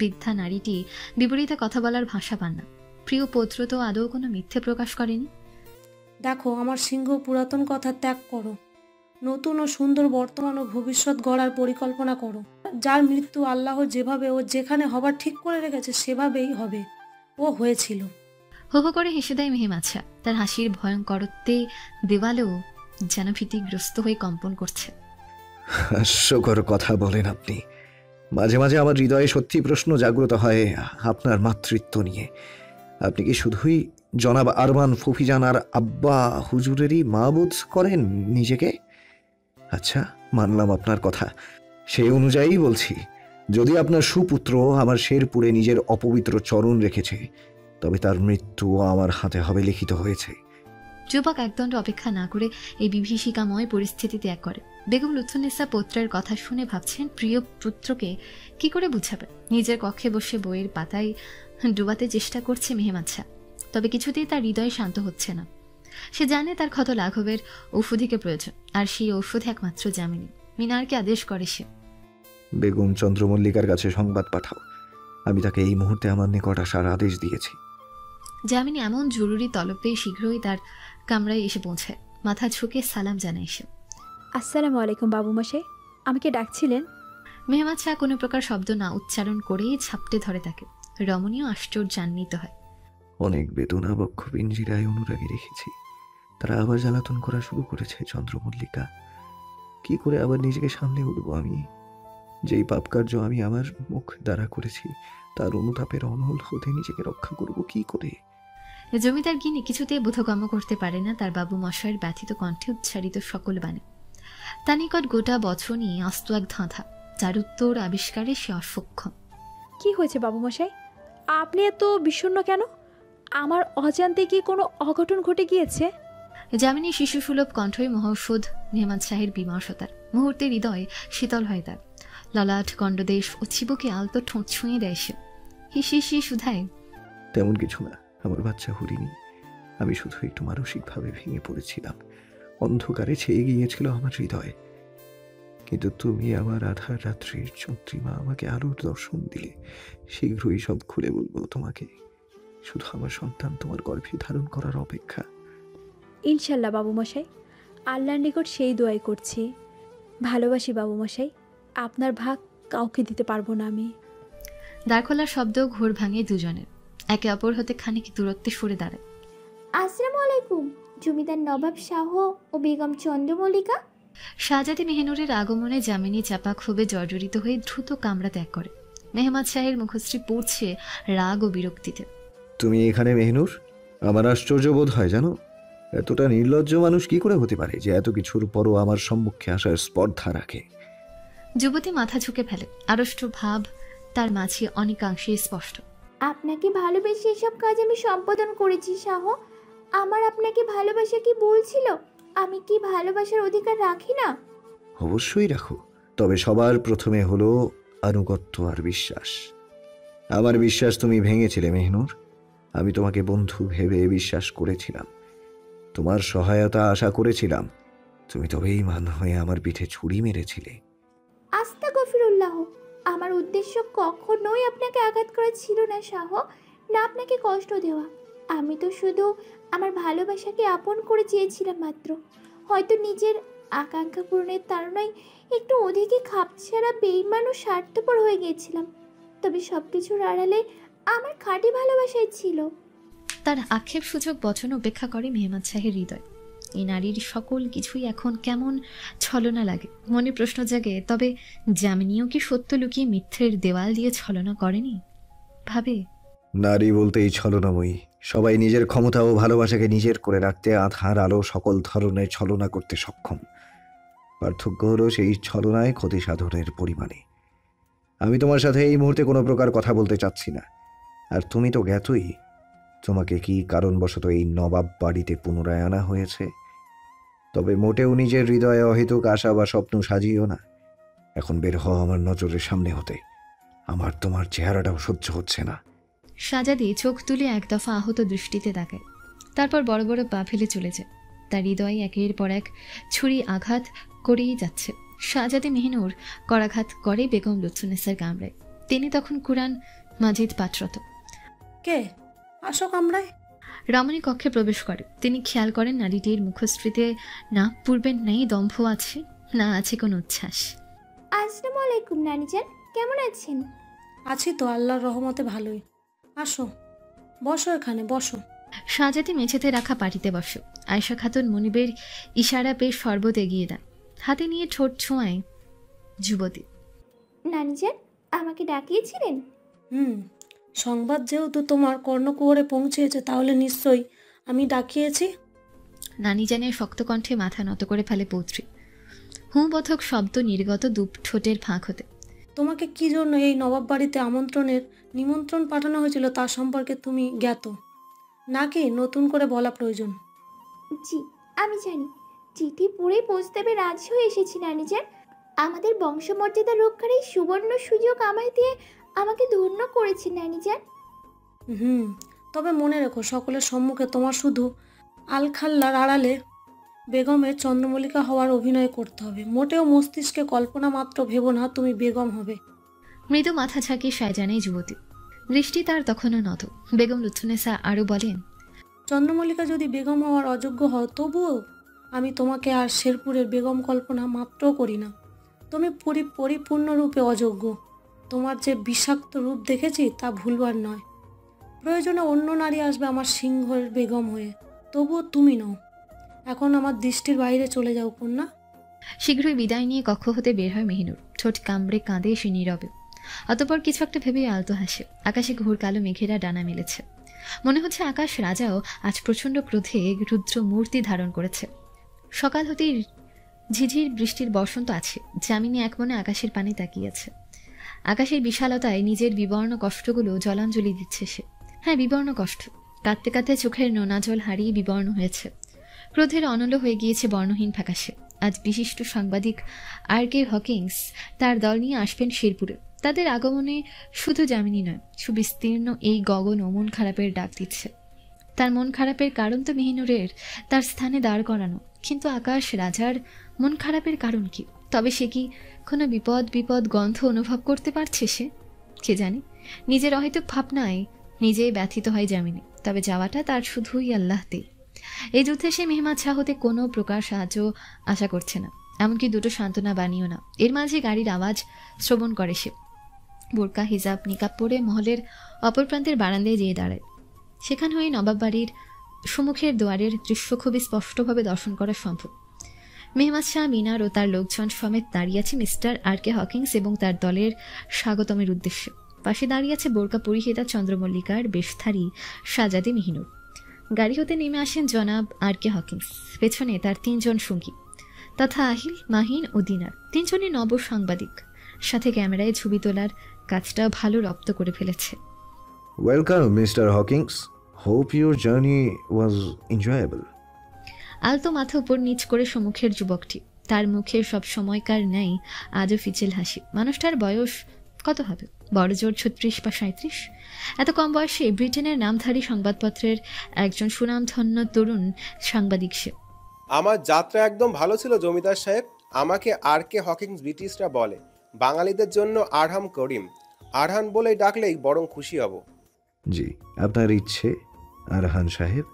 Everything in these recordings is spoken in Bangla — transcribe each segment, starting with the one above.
বৃদ্ধা নারীটি বিপরীতে কথা বলার ভাষা পান না। প্রিয় পৌত্র তো আদৌ কোনো মিথ্যে প্রকাশ করেনি। দেখো, আমার সিংহ পুরাতন কথা ত্যাগ করো। নতুন ও সুন্দর বর্তমান ও ভবিষ্যৎ গড়ার পরিকল্পনা করো। যার মৃত্যু আল্লাহ যেভাবে ও যেখানে হবার ঠিক করে রেখেছে সেভাবেই হবে, ও হয়েছিল। হো হো করে হেসে দেয় মেহেমাছা। তার হাসির ভয়ঙ্করত্বে দেওয়ালেও যেন ভীতিগ্রস্ত হয়ে কম্পন করছে। হাস্যকর কথা বলেন আপনি। মাঝে মাঝে আমার হৃদয়ে সত্যি প্রশ্ন জাগ্রত হয় আপনার মাতৃত্ব নিয়ে। আপনি কি শুধুই জনাব আরমান ফফিজান আর আব্বা হুজুরেরই মা বোধ করেন নিজেকে? আচ্ছা, মানলাম আপনার কথা। সেই অনুযায়ী বলছি, যদি আপনার সুপুত্র আমার শেরপুরে নিজের অপবিত্র চরণ রেখেছে, তবে তার মৃত্যু আমার হাতে হবে লিখিত হয়েছে। যুবক একদণ্ড অপেক্ষা না করে এই বিভীষিকাময় পরিস্থিতি ত্যাগ করে। বেগম লুৎফুন্নেসা পুত্রের কথা শুনে ভাবছেন প্রিয় পুত্রকে কি করে বুঝাবে। নিজের কক্ষে বসে বইয়ের পাতায় ডুবাতে চেষ্টা করছে মেহেমাচ্ছা, তবে কিছুতেই তার হৃদয় শান্ত হচ্ছে না। সে জানে তার ক্ষত লাঘবের ঔষধিকে প্রয়োজন, আর সেই ঔষধ একমাত্র যামিনী। মিনারকে আদেশ করে সে, বেগম চন্দ্রমল্লিকার কাছে সংবাদ পাঠাও। আমি তাকে এই মুহূর্তে আমার নিকট আসার আদেশ দিয়েছি। যামিনী এমন জরুরি তলব পেয়ে শীঘ্রই তার কামরায় এসে পৌঁছায়। মাথা ঝুঁকে সালাম জানায় সে। আসসালামু আলাইকুম বাবুমশাই, আমাকে ডাকছিলেন? মেহমাচ্ছা কোনো প্রকার শব্দ না উচ্চারণ করেই ঝাপটে ধরে তাকে। রমণীও আশ্চর্যান্বিত হয়। অনেক বেদনা বক্ষ পিঞ্জিরায় অনুরাগী রেখেছি, তারা আবার জ্বালাতন করা শুরু করেছে। চন্দ্রমল্লিকা, কি করে আবার নিজেকে সামলে উঠব আমি? যেই পাপকার্য আমি আমার মুখ দ্বারা করেছি, তার অনুতাপের অনল হতে নিজেকে রক্ষা করব কি করে? জমিদার গিনি কিছুতেই বোধগম্য করতে পারে না তার বাবু মশাইয়ের ব্যথিত কণ্ঠে উচ্চারিত সকল বাণী। তার নিকট গোটা বছর নিয়ে আস্ত এক ধাঁধা, যার উত্তর আবিষ্কারে সে অসক্ষম। কি হয়েছে বাবুমশাই, আপনি এত বিষণ্ণ কেন? আমার অজান্তে কি কোনো অঘটন ঘটে গিয়েছে? যামিনী শিশুসুলভ কণ্ঠই মহৌষধ মেহমান শাহের বিমর্ষতার মুহূর্তে হৃদয় শীতল হয় তার। ললাট গণ্ডদেশ ও চিবুকে আলতো ঠোঁট ছুঁয়ে দেয় সে। হিসি শুধায়, তেমন কিছু না, আমার বাচ্চা হরিনি। আমি শুধু একটু মানসিকভাবে ভেঙে পড়েছিলাম। অন্ধকারে ছেয়ে গিয়েছিল আমার হৃদয়। কিন্তু তুমি আমার আধার রাত্রির চন্দ্রিমা, আমাকে আলোর দর্শন দিলে। শীঘ্রই সব খুলে বলবো তোমাকে। শুধু আমার সন্তান তোমার গর্ভে ধারণ করার অপেক্ষা। ইনশাল্লাহ বাবুমশাই, আল্লাহর নিকট সেই দোয়াই করছি। ভালোবাসি বাবুমশাই, আপনার ভাগ কাউকে দিতে পারবো না আমি। দ্বার খোলার শব্দ ঘোর ভাঙে দুজনের। একে অপর হতে খানিক দূরত্বে সরে দাঁড়ায়। আসসালামু আলাইকুম জমিদার নবাব শাহ ও বেগম চন্দ্রমল্লিকা। শাহজাদি মেহনুরের আগমনে যামিনী চাপা ক্ষোভে জর্জরিত হয়ে দ্রুত কামরা ত্যাগ করে। মেহমাদ শাহের মুখশ্রী পড়ছে রাগ ও বিরক্তিতে। তুমি এখানে মেহনুর? আমার আশ্চর্য বোধ হয় জানো। এতটা নির্লজ্জ মানুষ কি করে হতে পারে যে এত কিছুর পরও আমার সম্মুখে আসার স্পর্ধা রাখে? যুবতী মাথা ঝুঁকে ফেলে। আড়ষ্ট ভাব তার মাঝে অনেকাংশে স্পষ্ট। আপনাকে ভালোবেসে এসব কাজ আমি সম্পাদন করেছি শাহ। আমার আপনাকে ভালোবাসা কি বলছিল? আমি কি ভালোবাসার অধিকার রাখি না? অবশ্যই রাখো, তবে সবার প্রথমে হলো আনুগত্য আর বিশ্বাস। আমার বিশ্বাস তুমি ভেঙেছিলে মেহনুর। আমি তোমাকে বন্ধু ভেবে বিশ্বাস করেছিলাম, তোমার সহায়তা আশা করেছিলাম। তুমি তো বেঈমান হয়ে আমার পিঠে ছুরি মেরেছিলে। আস্তাগফিরুল্লাহ, আমার উদ্দেশ্য কখনোই আপনাকে আঘাত করা ছিল না শাহ, না আপনাকে কষ্ট দেওয়া। আমি তো শুধু আমার ভালোবাসাকে আপন করে চেয়েছিলাম মাত্র। হয়তো নিজের আকাঙ্ক্ষা পূরণের তাড়নায় একটু অধিকই খাপছাড়া বেঈমান ও স্বার্থপর হয়ে গিয়েছিলাম। তবে সব কিছুর আড়ালে আমার খাঁটি ভালোবাসাই ছিল। তার আক্ষেপ সূচক বচন উপেক্ষা করে মেহমাদ শাহের হৃদয়। এই নারীর সকল কিছুই এখন কেমন ছলনা লাগে। মনে প্রশ্ন জাগে, তবে যামিনীও কি সত্য লুকিয়ে মিথ্যের দেওয়াল দিয়ে ছলনা করেনি? ভাবে, নারী বলতেই ছলনাময়ী। সবাই নিজের ক্ষমতা ও ভালোবাসাকে নিজের করে রাখতে আধার আলো সকল ধরনের ছলনা করতে সক্ষম। পার্থক্য হলো সেই ছলনায় ক্ষতি সাধনের পরিমাণে। আমি তোমার সাথে এই মুহূর্তে কোনো প্রকার কথা বলতে চাচ্ছি না। আর তুমি তো জ্ঞাতই তোমাকে কি কারণবশত এই নবাব বাড়িতে পুনরায় আনা হয়েছে। তবে মোটেও নিজের হৃদয়ে অহেতুক আশা বা স্বপ্ন সাজিও না। এখন বের হও আমার নজরের সামনে হতে। আমার তোমার চেহারাটাও সহ্য হচ্ছে না। শাহজাদি চোখ তুলে এক দফা আহত দৃষ্টিতে তাকায়, তারপর বড় বড় পা ফেলে চলে যায়। তার হৃদয়ে একের পর এক ছুরি আঘাত করেই যাচ্ছে। শাহজাদে মেহিনুর করাঘাত করে বেগম লুৎফুন্নেসার কামরায়। তিনি তখন কুরআন মাজিদ পাঠরত। কে? আসো কামরায়। রমণী কক্ষে প্রবেশ করে। তিনি খেয়াল করেন নারীটির মুখশ্রীতে না পূর্বের নেই দম্ভ আছে, না আছে কোনো উচ্ছ্বাস। আসসালামু আলাইকুম নানিজান, কেমন আছেন? আছি তো, আল্লাহর রহমতে ভালোই। আসো, বসো, এখানে বসো। শাহজাদি মেঝেতে রাখা পাটিতে বসে। আয়েশা খাতুন মনিবের ইশারা পেয়ে শরবত এগিয়ে দেন। হাতে নিয়ে ঠোঁট ছোঁয়ায় যুবতী। নানিজান, আমাকে ডাকিয়েছিলেন? সংবাদ যেহেতু তোমার কর্ণকুহরে পৌঁছেছে, তাহলে নিশ্চয়ই আমি ডাকিয়েছি। নানি জানে শক্ত কণ্ঠে মাথা নত করে ফেলে পৌত্রী। হুঁবোধক শব্দ নির্গত দুপ ঠোঁটের ফাঁক হতে। তোমাকে কি জন্য এই নবাব বাড়িতে নিমন্ত্রণ পাঠানো হয়েছিল তা সম্পর্কে তুমি জ্ঞাত নাকি নতুন করে বলা প্রয়োজন? জি, আমি জানি। চিঠি পড়েই প্রস্তাবে রাজি হয়ে এসেছি নানিজান। আমাদের বংশমর্যাদা রক্ষার এই সুবর্ণ সুযোগ আমায় দিয়ে আমাকে ধন্য করেছে নানিজান। তবে মনে রেখো, সকলের সম্মুখে তোমার শুধু আলখাল্লার আড়ালে বেগমের চন্দ্রমল্লিকা হওয়ার অভিনয় করতে হবে। মোটেও মস্তিষ্কে কল্পনা মাত্র ভেবো না তুমি বেগম হবে। মৃদু মাথা ঝাঁকিয়ে শাহজাহানের যুবতী। দৃষ্টি তার তখনও নত। বেগম লুৎফুন্নেসা আরও বলেন, চন্দ্রমল্লিকা যদি বেগম হওয়ার অযোগ্য হও, তবুও আমি তোমাকে আর শেরপুরের বেগম কল্পনা মাত্রও করি না। তুমি পরিপূর্ণরূপে অযোগ্য। তোমার যে বিষাক্ত রূপ দেখেছি তা ভুলবার নয়। প্রয়োজনে অন্য নারী আসবে আমার সিংহের বেগম হয়ে, তবুও তুমি নও। এখন আমার দৃষ্টির বাইরে চলে যাও কন্যা। শীঘ্রই বিদায় নিয়ে কক্ষ হতে বের হয় মেহিনুর। ঠোঁট কামড়ে কাঁদে সে নীরবে। অতঃপর কিছু একটা ভেবে আলতো হাসে। আকাশে ঘোর কালো মেঘেরা ডানা মেলেছে। মনে হচ্ছে আকাশ রাজাও আজ প্রচণ্ড ক্রোধে রুদ্র মূর্তি ধারণ করেছে। সকাল হতেই ঝিঝির বৃষ্টির বসন্ত আছে। যামিনী এক মনে আকাশের পানে তাকিয়েছে। আকাশের বিশালতায় নিজের বিবর্ণ কষ্টগুলো জলাঞ্জলি দিচ্ছে সে। হ্যাঁ, বিবর্ণ কষ্ট। কাঁদতে কাঁদতে চোখের নোনা জল হারিয়ে বিবর্ণ হয়েছে। ক্রোধের অনল হয়ে গিয়েছে বর্ণহীন ফ্যাকাশে। আজ বিশিষ্ট সাংবাদিক আর.কে. হকিংস তার দল নিয়ে আসবেন শেরপুরে। তাদের আগমনে শুধু যামিনী নয়, সুবিস্তীর্ণ এই গগন ও মন খারাপের ডাক দিচ্ছে। তার মন খারাপের কারণ তো মেহিনুরের তার স্থানে দাঁড় করানো। কিন্তু আকাশ রাজার মন খারাপের কারণ কি? তবে সে কি কোনো বিপদ গন্ধ অনুভব করতে পারছে সে? কে জানে। নিজের অহেতুক ভাবনায় নিজেই ব্যথিত হয় যামিনী। তবে যাওয়াটা তার শুধুই আল্লাহতে। এই যুদ্ধে সে মেহমাদ শাহ হতে কোনো প্রকার সাহায্য আশা করছে না, এমনকি দুটো সান্ত্বনা বাণীও না। এর মাঝে গাড়ির আওয়াজ শ্রবণ করে সে। বোরকা হিজাব নিকাব পরে মহলের অপর প্রান্তের বারান্দায় যেয়ে দাঁড়ায়। সেখান হয়ে নবাব বাড়ির সম্মুখের দুয়ারের দৃশ্য খুবই স্পষ্টভাবে দর্শন করা সম্ভব। মেহমাদ শাহ, মিনার ও তার লোকজন সমেত দাঁড়িয়ে আছে মিস্টার আর.কে. হকিংস এবং তার দলের স্বাগতমের উদ্দেশ্যে। পাশে দাঁড়িয়ে আছে বোরকা পরিহিতা চন্দ্রমল্লিকার বেশধারী শাহজাদি মেহিনুর। গাড়ি হতে নেমে আসেন জনাব আর.কে. হকিংস। পেছনে তার 3 জন সঙ্গী তথা আহিল, মাহিন ও দিনার। 3 জনই নব সাংবাদিক। সাথে ক্যামেরায় ছবি তোলার কাজটা ভালো রপ্ত করে ফেলেছে। Welcome mister Hawkins, hope your journey was enjoyable. আলতো মাথা উপর নিচ করে সম্মুখের যুবকটি। তার মুখে সব সময়কার ন্যায় আজও ফিচেল হাসি। মানুষটার বয়স কত হবে? বড়জোর 36 বা 37। এত কম বয়সে ব্রিটেনের নামধারী সংবাদপত্রের একজন সুনামধন্য তরুণ সাংবাদিক সে। আমার যাত্রা একদম ভালো ছিল জমিদার সাহেব। আমাকে আর.কে. হকিংস ব্রিটিশরা বলে। বাঙালিদের জন্য আরহাম করিম। আরহান বলেই ডাকলেই বরং খুশি হব। জি, আপনার ইচ্ছে আরহান সাহেব।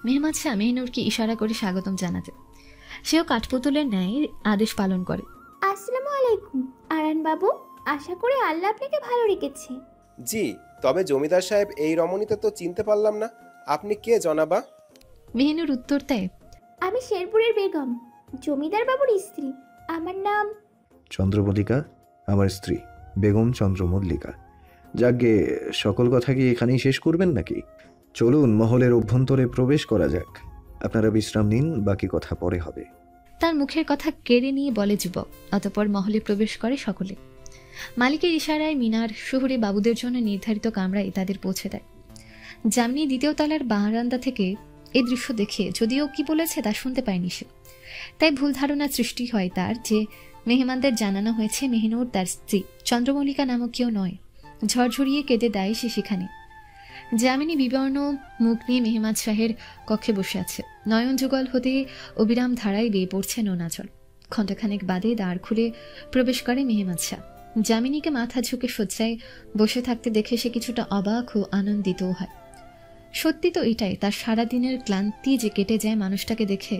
মেহমাদ শাহ মেহিনুরকে ইশারা করে স্বাগতম জানাতে। সেও কাঠপুতুলের ন্যায় আদেশ পালন করে। আসসালামু আলাইকুম আরান বাবু, আশা করি আল্লাহ আপনাকে ভালো রেখেছে। জি, তবে জমিদার সাহেব এই রমণীতে তো চিনতে পারলাম না। আপনি কে জনাবা? মেহিনুর উত্তর দেয়, আমি শেরপুরের বেগম, জমিদার বাবুর স্ত্রী। আমার নাম চন্দ্রমল্লিকা, আমার স্ত্রী বেগম চন্দ্রমল্লিকা। যাকে সকল কথা কি এখানেই শেষ করবেন নাকি? চলুন মহলের অভ্যন্তরে প্রবেশ করা যাক। আপনারা বিশ্রাম নিন, বাকি কথা পরে হবে। তার মুখের কথা কেড়ে নিয়ে বলে যুবক। অতঃপর মহলে প্রবেশ করে সকলে। মালিকের ইশারায় মিনার শহুরে বাবুদের জন্য নির্ধারিত কামরায় তাদের পৌঁছে দেয়। যামিনী 2য় তলার বারান্দা থেকে এই দৃশ্য দেখে যদিও কি বলেছে তা শুনতে পায়নি সে। তাই ভুল ধারণা সৃষ্টি হয় তার যে মেহমানদের জানানো হয়েছে মেহিনুর তার স্ত্রী চন্দ্রমল্লিকা নামক কেউ নয়। ঝরঝরিয়ে কেঁদে দেয় সে সেখানে। যামিনী বিবর্ণ মুখ নিয়ে মেহমাদ শাহের কক্ষে বসে আছে। নয়ন যুগল হতে অবিরাম ধারায় বেয়ে পড়ছে নোনা জল। ঘণ্টাখানেক বাদে দ্বার খুলে প্রবেশ করে মেহমাদ শাহ। যামিনীকে মাথা ঝুঁকে শয্যায় বসে থাকতে দেখে সে কিছুটা অবাক ও আনন্দিতও হয়। সত্যি তো এটাই, তার সারাদিনের ক্লান্তি যে কেটে যায় মানুষটাকে দেখে।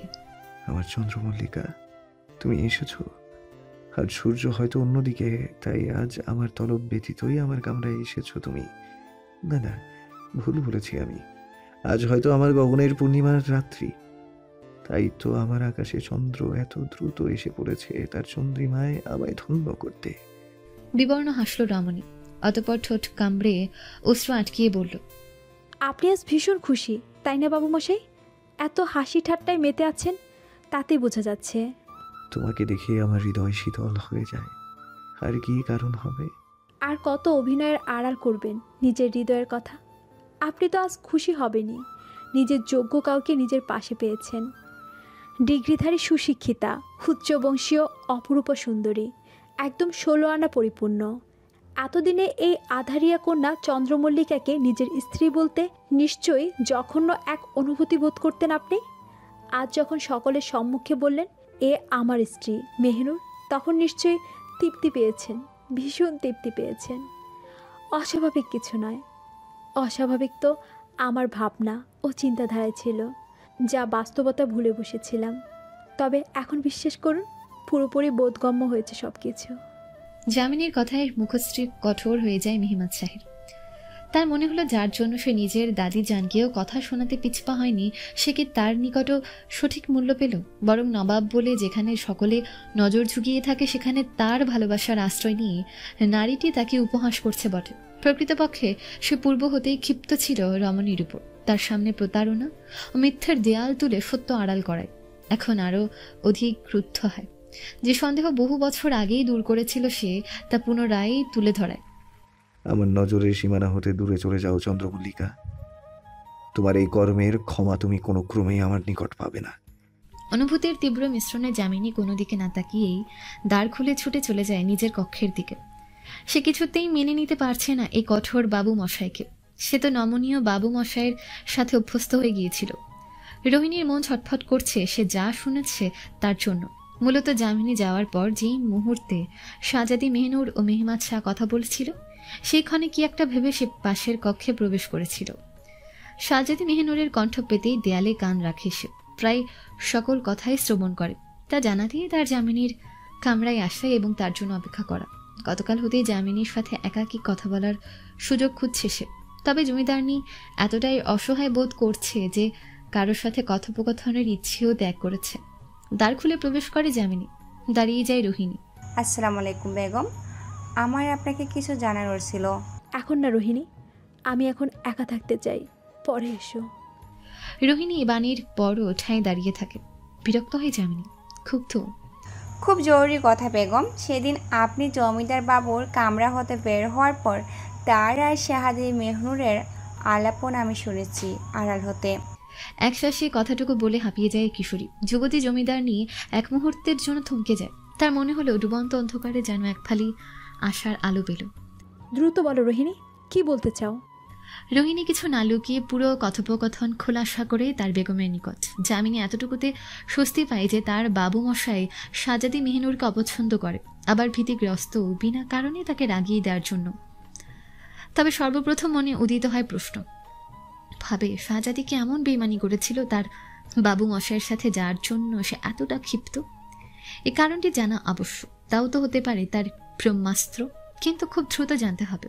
আমার চন্দ্রমল্লিকা, তুমি এসেছো। আজ সূর্য হয়তো অন্যদিকে, তাই আজ আমার তলব ব্যতীতই আমার কামরায় এসেছো তুমি। না না, ভুল বলেছি আমি। আজ হয়তো আমার গগনের পূর্ণিমার রাত্রি, তাই তো আমার আকাশে চন্দ্র এত দ্রুত এসে পড়েছে তার চন্দ্রিমায় আমায় ধন্য করতে। বিবর্ণ হাসল রমণী, অতঃপর ঠোঁট কামড়ে অশ্রু আটকিয়ে বলল, আপনি আজ ভীষণ খুশি তাই না বাবু মশাই? এত হাসি ঠাট্টায় মেতে আছেন, তাতেই বোঝা যাচ্ছে। তোমাকে দেখে আমার হৃদয় শীতল হয়ে যায়। আর কি কারণ হবে? আর কত অভিনয়ের আড়াল করবেন নিজের হৃদয়ের কথা? আপনি তো আজ খুশি হবেনই, নিজের যোগ্য কাউকে নিজের পাশে পেয়েছেন। ডিগ্রিধারী সুশিক্ষিতা, উচ্চবংশীয়, অপরূপ সুন্দরী, একদম 16 আনা পরিপূর্ণ। এতদিনে এই আধারিয়া কন্যা চন্দ্রমল্লিকাকে নিজের স্ত্রী বলতে নিশ্চয়ই জঘন্য এক অনুভূতি বোধ করতেন আপনি। আজ যখন সকলের সম্মুখে বললেন এ আমার স্ত্রী মেহনুর, তখন নিশ্চয়ই তৃপ্তি পেয়েছেন, ভীষণ তৃপ্তি পেয়েছেন। অস্বাভাবিক কিছু নয়। অস্বাভাবিক তো আমার ভাবনা ও চিন্তাধারায় ছিল, যা বাস্তবতা ভুলে বসেছিলাম। তবে এখন বিশ্বাস করুন, পুরোপুরি বোধগম্য হয়েছে সব কিছু। যামিনীর কথায় মুখশ্রী কঠোর হয়ে যায় মেহমাদ শাহের। তার মনে হলো যার জন্য সে নিজের দাদি জানকেও কথা শোনাতে পিছপা হয়নি, সে কি তার নিকটও সঠিক মূল্য পেল? বরং নবাব বলে যেখানে সকলে নজর ঝুঁকিয়ে থাকে, সেখানে তার ভালোবাসার আশ্রয় নিয়ে নারীটি তাকে উপহাস করছে বটে। প্রকৃতপক্ষে সে পূর্ব হতেই ক্ষিপ্ত ছিল রমণীর উপর। তার সামনে প্রতারণা ও মিথ্যার দেয়াল তুলে সত্য আড়াল করায়। এখন আরো অধিক ক্রুদ্ধ হয়। যে সন্দেহ বহু বছর আগেই দূর করেছিল সে, তা পুনরায় তুলে ধরায়। আমার নজরের সীমানা হতে দূরে চলে যাও চন্দ্রমল্লিকা। তোমার এই কর্মের ক্ষমা তুমি কোনো ক্রমেই আমার নিকট পাবে না। অনুভূতির তীব্র মিশ্রণে যামিনী কোনো দিকে না তাকিয়েই দ্বার খুলে ছুটে চলে যায় নিজের কক্ষের দিকে। সে কিছুতেই মেনে নিতে পারছে না এই কঠোর বাবু মশাইকে। সে তো নমনীয় বাবু মশাইয়ের সাথে অভ্যস্ত হয়ে গিয়েছিল। রোহিণীর মন ছটফট করছে সে যা শুনেছে তার জন্য। মূলত যামিনী যাওয়ার পর যেই মুহূর্তে শাহজাদি মেহনুর ও মেহমাদ শাহ কথা বলছিল, সেইখানে কি একটা ভেবে সে পাশের কক্ষে প্রবেশ করেছিল। শাহজাদি মেহনুরের কণ্ঠ পেতেই দেয়ালে কান রাখে সে, প্রায় সকল কথাই শ্রবণ করে। তা জানাতেই তার যামিনীর কামরায় আসা এবং তার জন্য অপেক্ষা করা। গতকাল হতেই যামিনীর সাথে একাকী কথা বলার সুযোগ খুঁজছে সে। তবে জমিদারনি এতটাই অসহায় বোধ করছে যে কারোর সাথে কথোপকথনের ইচ্ছেও ত্যাগ করেছে। দ্বার খুলে প্রবেশ করে যামিনী, দাঁড়িয়ে যায় রোহিণী। আসসালামু আলাইকুম বেগম, আমার আপনাকে কিছু জানানোর ছিল। এখন না রোহিণী, আমি এখন একা থাকতে চাই, পরে এসো। রোহিণী বাণীর বড় ঠাঁই দাঁড়িয়ে থাকে। বিরক্ত হয় যামিনী, ক্ষুব্ধ। খুব জরুরি কথা বেগম, সেদিন আপনি জমিদার বাবুর কামরা হতে বের হওয়ার পর তার আর শাহাদি মেহনুরের আলাপন আমি শুনেছি আড়াল হতে। একশ্বাসে কথাটুকু বলে হাঁপিয়ে যায় কিশোরী। যুবতী জমিদার নিয়ে এক মুহূর্তের জন্য থমকে যায়। তার মনে হলো ডুবন্ত অন্ধকারে যেন এক ফালি আশার আলো পেল। দ্রুত বলো রোহিণী, কি বলতে চাও? রোহিণী কিছু না লুকিয়ে পুরো কথোপকথন খোলাসা করে তার বেগমের নিকট। যামিনী এতটুকুতে স্বস্তি পায় যে তার বাবু মশাই শাহজাদি মেহনুরকে অপছন্দ করে, আবার ভীতিগ্রস্ত বিনা কারণে তাকে রাগিয়ে দেওয়ার জন্য। তবে সর্বপ্রথম মনে উদিত হয় প্রশ্ন, ভাবে শাহজাদিকে এমন বেইমানি করেছিল তার বাবু মশাইয়ের সাথে, যার জন্য সে এতটা ক্ষিপ্ত। এ কারণটি জানা আবশ্যক। তাও তো হতে পারে তার ব্রহ্মাস্ত্র, কিন্তু খুব দ্রুত জানতে হবে।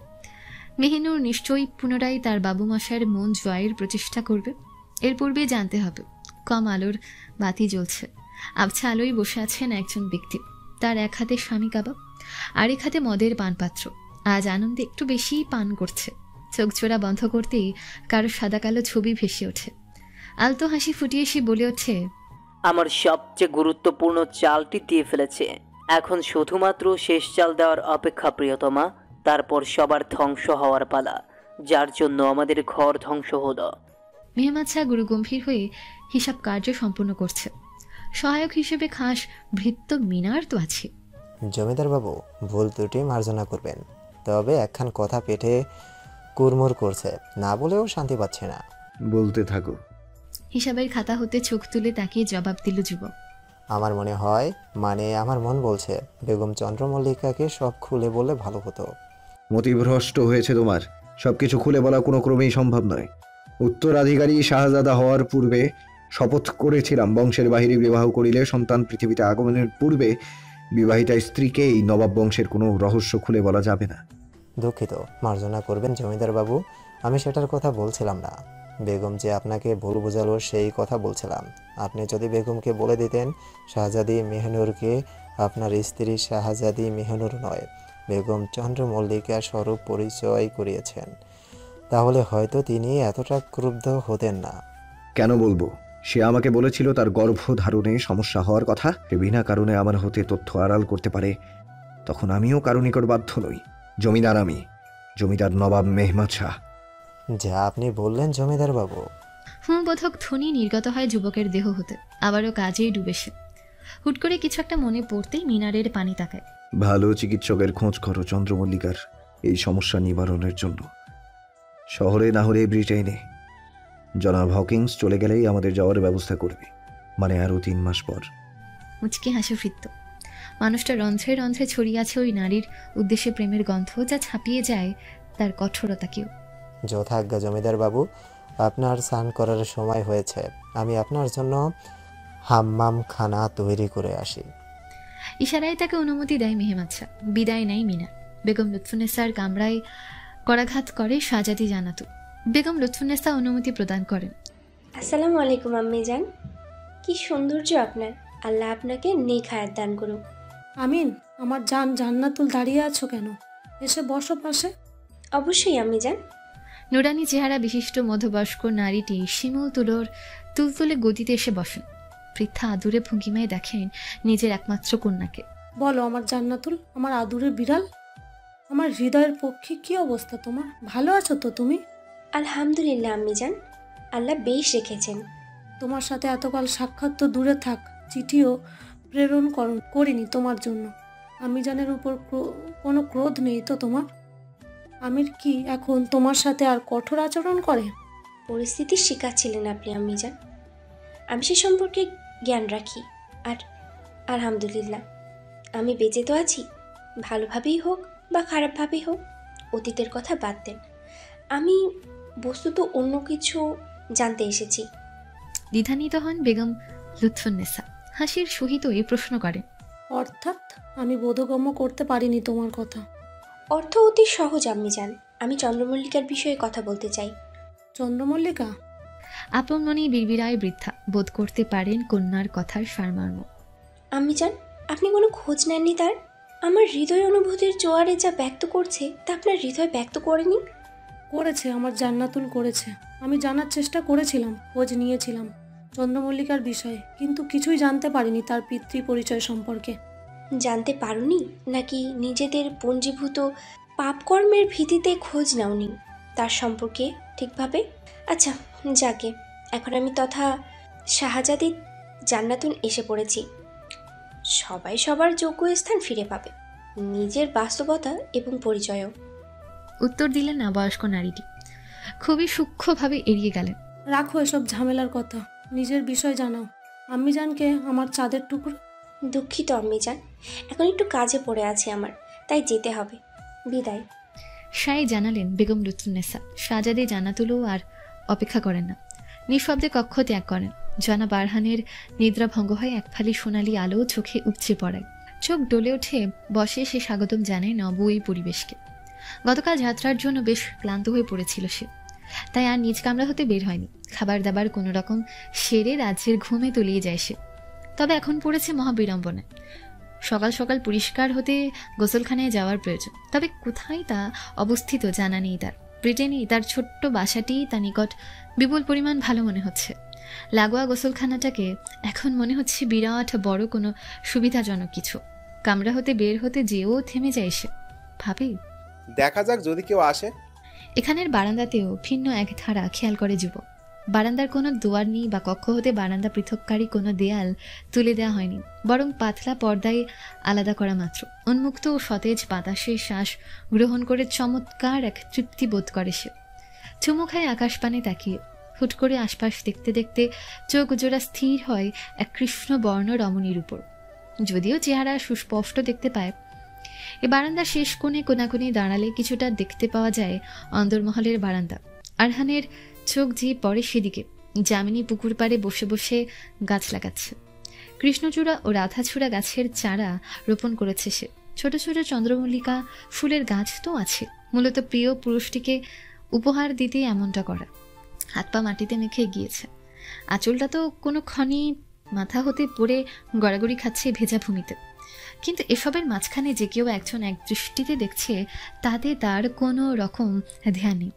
মেহনুর নিশ্চয়ই পুনরায় তার বাবু মশাইয়ের মন জয়ের প্রচেষ্টা করবে। এর পূর্বে জানতে হবে কম আলোর বাতি জ্বলছে, আবছা আলোয় বসে আছেন একজন ব্যক্তি। তার এক হাতে স্বামী কাবাব, আরেক হাতে মদের পানপাত্র। আজ আনন্দে একটু বেশিই পান করছে। চোখ জোড়া বন্ধ করতেই কারো সাদা কালো ছবি ভেসে ওঠে। আলতো হাসি ফুটিয়ে সে বলে ওঠে, আমার সবচেয়ে গুরুত্বপূর্ণ চালটি দিয়ে ফেলেছে, এখন শুধুমাত্র শেষ চাল দেওয়ার অপেক্ষা প্রিয়তমা। তারপর সবার ধ্বংস হওয়ার পালা, যার জন্য আমাদের ঘর ধ্বংস হলো। মেহমাদ শাহ গুরু গম্ভীর হয়ে হিসাব কার্য সম্পন্ন করছে। সহায়ক হিসেবে খাস ভৃত্য মিনার তো আছে। জমিদার বাবু, ভুল ত্রুটি মার্জনা করবেন, তবে একখান কথা পেটে কুড়মুড় করছে, না বলেও শান্তি পাচ্ছে না। বলতে থাকো। হিসাবের খাতা হতে চোখ তুলে তাকিয়ে জবাব দিল যুবক। আমার মনে হয়, মানে আমার মন বলছে বেগম চন্দ্রমল্লিকাকে সব খুলে বললে ভালো হতো। মতিভ্রষ্ট হয়েছে তোমার। সবকিছু খুলে বলা কোনো ক্রমেই সম্ভব নয়। উত্তরাধিকারী শাহজাদা হওয়ার পূর্বে শপথ করেছিলাম, বংশের বাহিরে বিবাহ করিলে সন্তান পৃথিবীতে আগমনের পূর্বে বিবাহিতা স্ত্রীকেই নবাব বংশের কোনো রহস্য খুলে বলা যাবে না। দুঃখিত, মার্জনা করবেন জমিদার বাবু, আমি সেটার কথা বলছিলাম না। বেগম যে আপনাকে ভুল বোঝালো সেই কথা বলছিলাম। আপনি যদি বেগমকে বলে দিতেন শাহজাদি মেহনুরকে আপনার স্ত্রী শাহজাদি মেহনুর নয়, বেগম চন্দ্রমল্লিকা স্বরূপ পরিচয় করিয়েছেন, তাহলে হয়তো তিনি এতটা ক্রুদ্ধ হতেন না। কেন বলবো? সে আমাকে বলেছিল তার গর্ভধারণে সমস্যা হওয়ার কথা। সে বিনা কারণে আমার হতে তথ্য আড়াল করতে পারে, তখন আমিও কারো নিকট বাধ্য নই। জমিদার আমি, জমিদার নবাব মেহমাদ শাহ। যা আপনি বললেন জমিদার বাবু। বোধক ধ্বনি নির্গত হয় যুবকের দেহ হতে, আবারও কাজেই ডুবেছে। হুট করে কিছু একটা মনে পড়তেই মিনারের পানি তাকায়। ভালো চিকিৎসকের খোঁজ করো চন্দ্রমল্লিকার এই সমস্যা নিবারণের জন্য। শহরে না হলে ব্রিটেনে। জনাব হকিংস চলে গেলেই আমাদের যাওয়ার ব্যবস্থা করবে, মানে আরও 3 মাস পর। মুচকি হাসে ফিরত। মানুষটা রন্ধ্রে রন্ধ্রে ছড়িয়ে আছে ওই নারীর উদ্দেশ্যে প্রেমের গন্ধ, যা ছাপিয়ে যায় তার কঠোরতাকেও। যথাজ্ঞা জমিদার বাবু, আপনার স্নান করার সময় হয়েছে, আমি আপনার জন্য হাম্মাম খানা তৈরি করে আসি। ইশারায় তাকে অনুমতি দেয় মেহমাদ শাহ। বিদায় নেয় মিনা। বেগম লুৎফুন্নেসার কামরায় করাঘাত করে শাহজাদি জানাতু। বেগম লুৎফুন্নেসা অনুমতি প্রদান করেন। আসসালামু আলাইকুম আম্মি জান, কি সৌন্দর্য আপনার, আল্লাহ আপনাকে নেক হায়াত দান করুক। আমিন। আমার জান্নাতুল দাঁড়িয়ে আছো কেন? এসে বসো পাশে। অবশ্যই আম্মি জান। নুরানি চেহারা বিশিষ্ট মধ্যবয়স্ক নারীটি শিমুল তুলতুলে গতিতে এসে বসেন। পৃথা আদুরে ভঙ্গিমায় দেখেন নিজের একমাত্র কন্যাকে। বলো আমার জান্নাতুল, আমার আদুরের বিড়াল, আমার হৃদয়ের পক্ষে কি অবস্থা তোমার? ভালো আছো তো তুমি? আলহামদুলিল্লাহ আম্মি জান, আল্লাহ বেশ রেখেছেন। তোমার সাথে এতকাল সাক্ষাৎ তো দূরে থাক, চিঠিও প্রেরণ করিনি তোমার জন্য। আমি জানের উপর কোনো ক্রোধ নেই তো তোমার? আমির কি এখন তোমার সাথে আর কঠোর আচরণ করে? পরিস্থিতির শিকার ছিলেন আপনি আম্মি জান, আমি সে সম্পর্কে জ্ঞান রাখি। আর আলহামদুলিল্লাহ আমি বেঁচে তো আছি, ভালোভাবেই হোক বা খারাপভাবেই হোক। অতীতের কথা বাদ দেন, আমি বস্তুত অন্য কিছু জানতে এসেছি। দ্বিধান্বিত হন বেগম লুৎফুন্নেসা। হাসির সহিত এই প্রশ্ন করেন। অর্থাৎ আমি বোধগম্য করতে পারিনি তোমার কথা। অর্থ অতি সহজ আম্মি জান, আমি চন্দ্রমল্লিকার বিষয়ে কথা বলতে চাই। চন্দ্রমল্লিকা? আপন মনে বিড়বিড়ায় বৃদ্ধা। বোধ করতে পারেন কন্যার কথার সারমর্ম। আম্মি জান, আপনি কোনো খোঁজ নেননি তার? আমার হৃদয় অনুভূতির জোয়ারে যা ব্যক্ত করছে তা আপনার হৃদয় ব্যক্ত করেনি? করেছে, আমার জান্নাতুল করেছে। আমি জানার চেষ্টা করেছিলাম, খোঁজ নিয়েছিলাম চন্দ্রমল্লিকার বিষয়ে, কিন্তু কিছুই জানতে পারিনি তার পিতৃ পরিচয় সম্পর্কে। জানতে পারোনি নাকি নিজেদের পঞ্জীভূত পাপকর্মের ভিত্তিতে খোঁজ নাওনি তার সম্পর্কে ঠিকভাবে? আচ্ছা যাকে, এখন আমি তথা শাহজাদি জান্নাতুন এসে পড়েছি। সবাই সবার যোগ্য স্থান ফিরে পাবে, নিজের বাস্তবতা এবং পরিচয়ও। উত্তর দিলেন না বয়স্ক নারীটি। খুবই সূক্ষ্মভাবে এড়িয়ে গেলেন। রাখো এসব ঝামেলার কথা, নিজের বিষয় জানাও। আম্মি জানকে আমার চাঁদের টুকরো। দুঃখিত আম্মি জান, এখন একটু কাজে পড়ে আছে আমার, তাই যেতে হবে। বিদায়। শাই জানালেন বেগম লুৎফুন্নেসা। শাহজাদি জান্নাতুলও আর অপেক্ষা করেন না, নিঃশব্দে কক্ষ ত্যাগ করেন। জনাব আরহানের নিদ্রা ভঙ্গ হয় এক ফালি সোনালি আলো চোখে উপচে পড়ায়। চোখ ডলে ওঠে, বসে সে স্বাগতম জানায় নব এই পরিবেশকে। গতকাল যাত্রার জন্য বেশ ক্লান্ত হয়ে পড়েছিল সে, তাই আর নিজ কামরা হতে বের হয়নি। খাবার দাবার কোনো রকম সেরে রাজ্যের ঘুমে তলিয়ে যায় সে। তবে এখন পড়েছে মহাবিড়ম্বনায়। সকাল সকাল পরিষ্কার হতে গোসলখানায় যাওয়ার প্রয়োজন। তবে কোথায় তা অবস্থিত জানা নেই তার। ব্রিটেনে তার ছোট্ট বাসাটি তার নিকট বিপুল পরিমাণ ভালো মনে হচ্ছে। লাগোয়া গোসলখানাটাকে এখন মনে হচ্ছে বিরাট বড় কোনো সুবিধাজনক কিছু। কামরা হতে বের হতে যেও থেমে যায় সে, ভাবে দেখা যাক যদি কেউ আসে। এখানের বারান্দাতেও ভিন্ন এক ধারা খেয়াল করে যুবক। বারান্দার কোনো দুয়ার নেই বা কক্ষ হতে বারান্দা পৃথককারী কোনো দেয়াল তুলে দেওয়া হয়নি, বরং পাতলা পর্দায় আলাদা করা মাত্র। উন্মুক্ত ও সতেজ বাতাসে শ্বাস গ্রহণ করে চমৎকার এক তৃপ্তি বোধ করে সে। চুমু খায় আকাশপানে তাকিয়ে। হুট করে আশপাশ দেখতে দেখতে চোখ জোড়া স্থির হয় এক কৃষ্ণ বর্ণ রমণীর উপর। যদিও চেহারা সুস্পষ্ট দেখতে পায়। এ বারান্দার শেষ কোণে কোনাকুনি দাঁড়ালে কিছুটা দেখতে পাওয়া যায় অন্দরমহলের বারান্দা। আরহানের চোখ যে পড়ে সেদিকে। যামিনী পুকুর পাড়ে বসে বসে গাছ লাগাচ্ছে। কৃষ্ণচূড়া ও রাধাচূড়া গাছের চারা রোপণ করেছে সে। ছোট ছোট চন্দ্রমল্লিকা ফুলের গাছ তো আছে। মূলত প্রিয় পুরুষটিকে উপহার দিতেই এমনটা করা। হাত পা মাটিতে মেখে গিয়েছে। আঁচলটা তো কোনো ক্ষণই মাথা হতে পড়ে গড়াগড়ি খাচ্ছে ভেজা ভূমিতে। কিন্তু এসবের মাঝখানে যে কেউ একজন এক দৃষ্টিতে দেখছে, তাতে তার কোনো রকম ধ্যান নেই।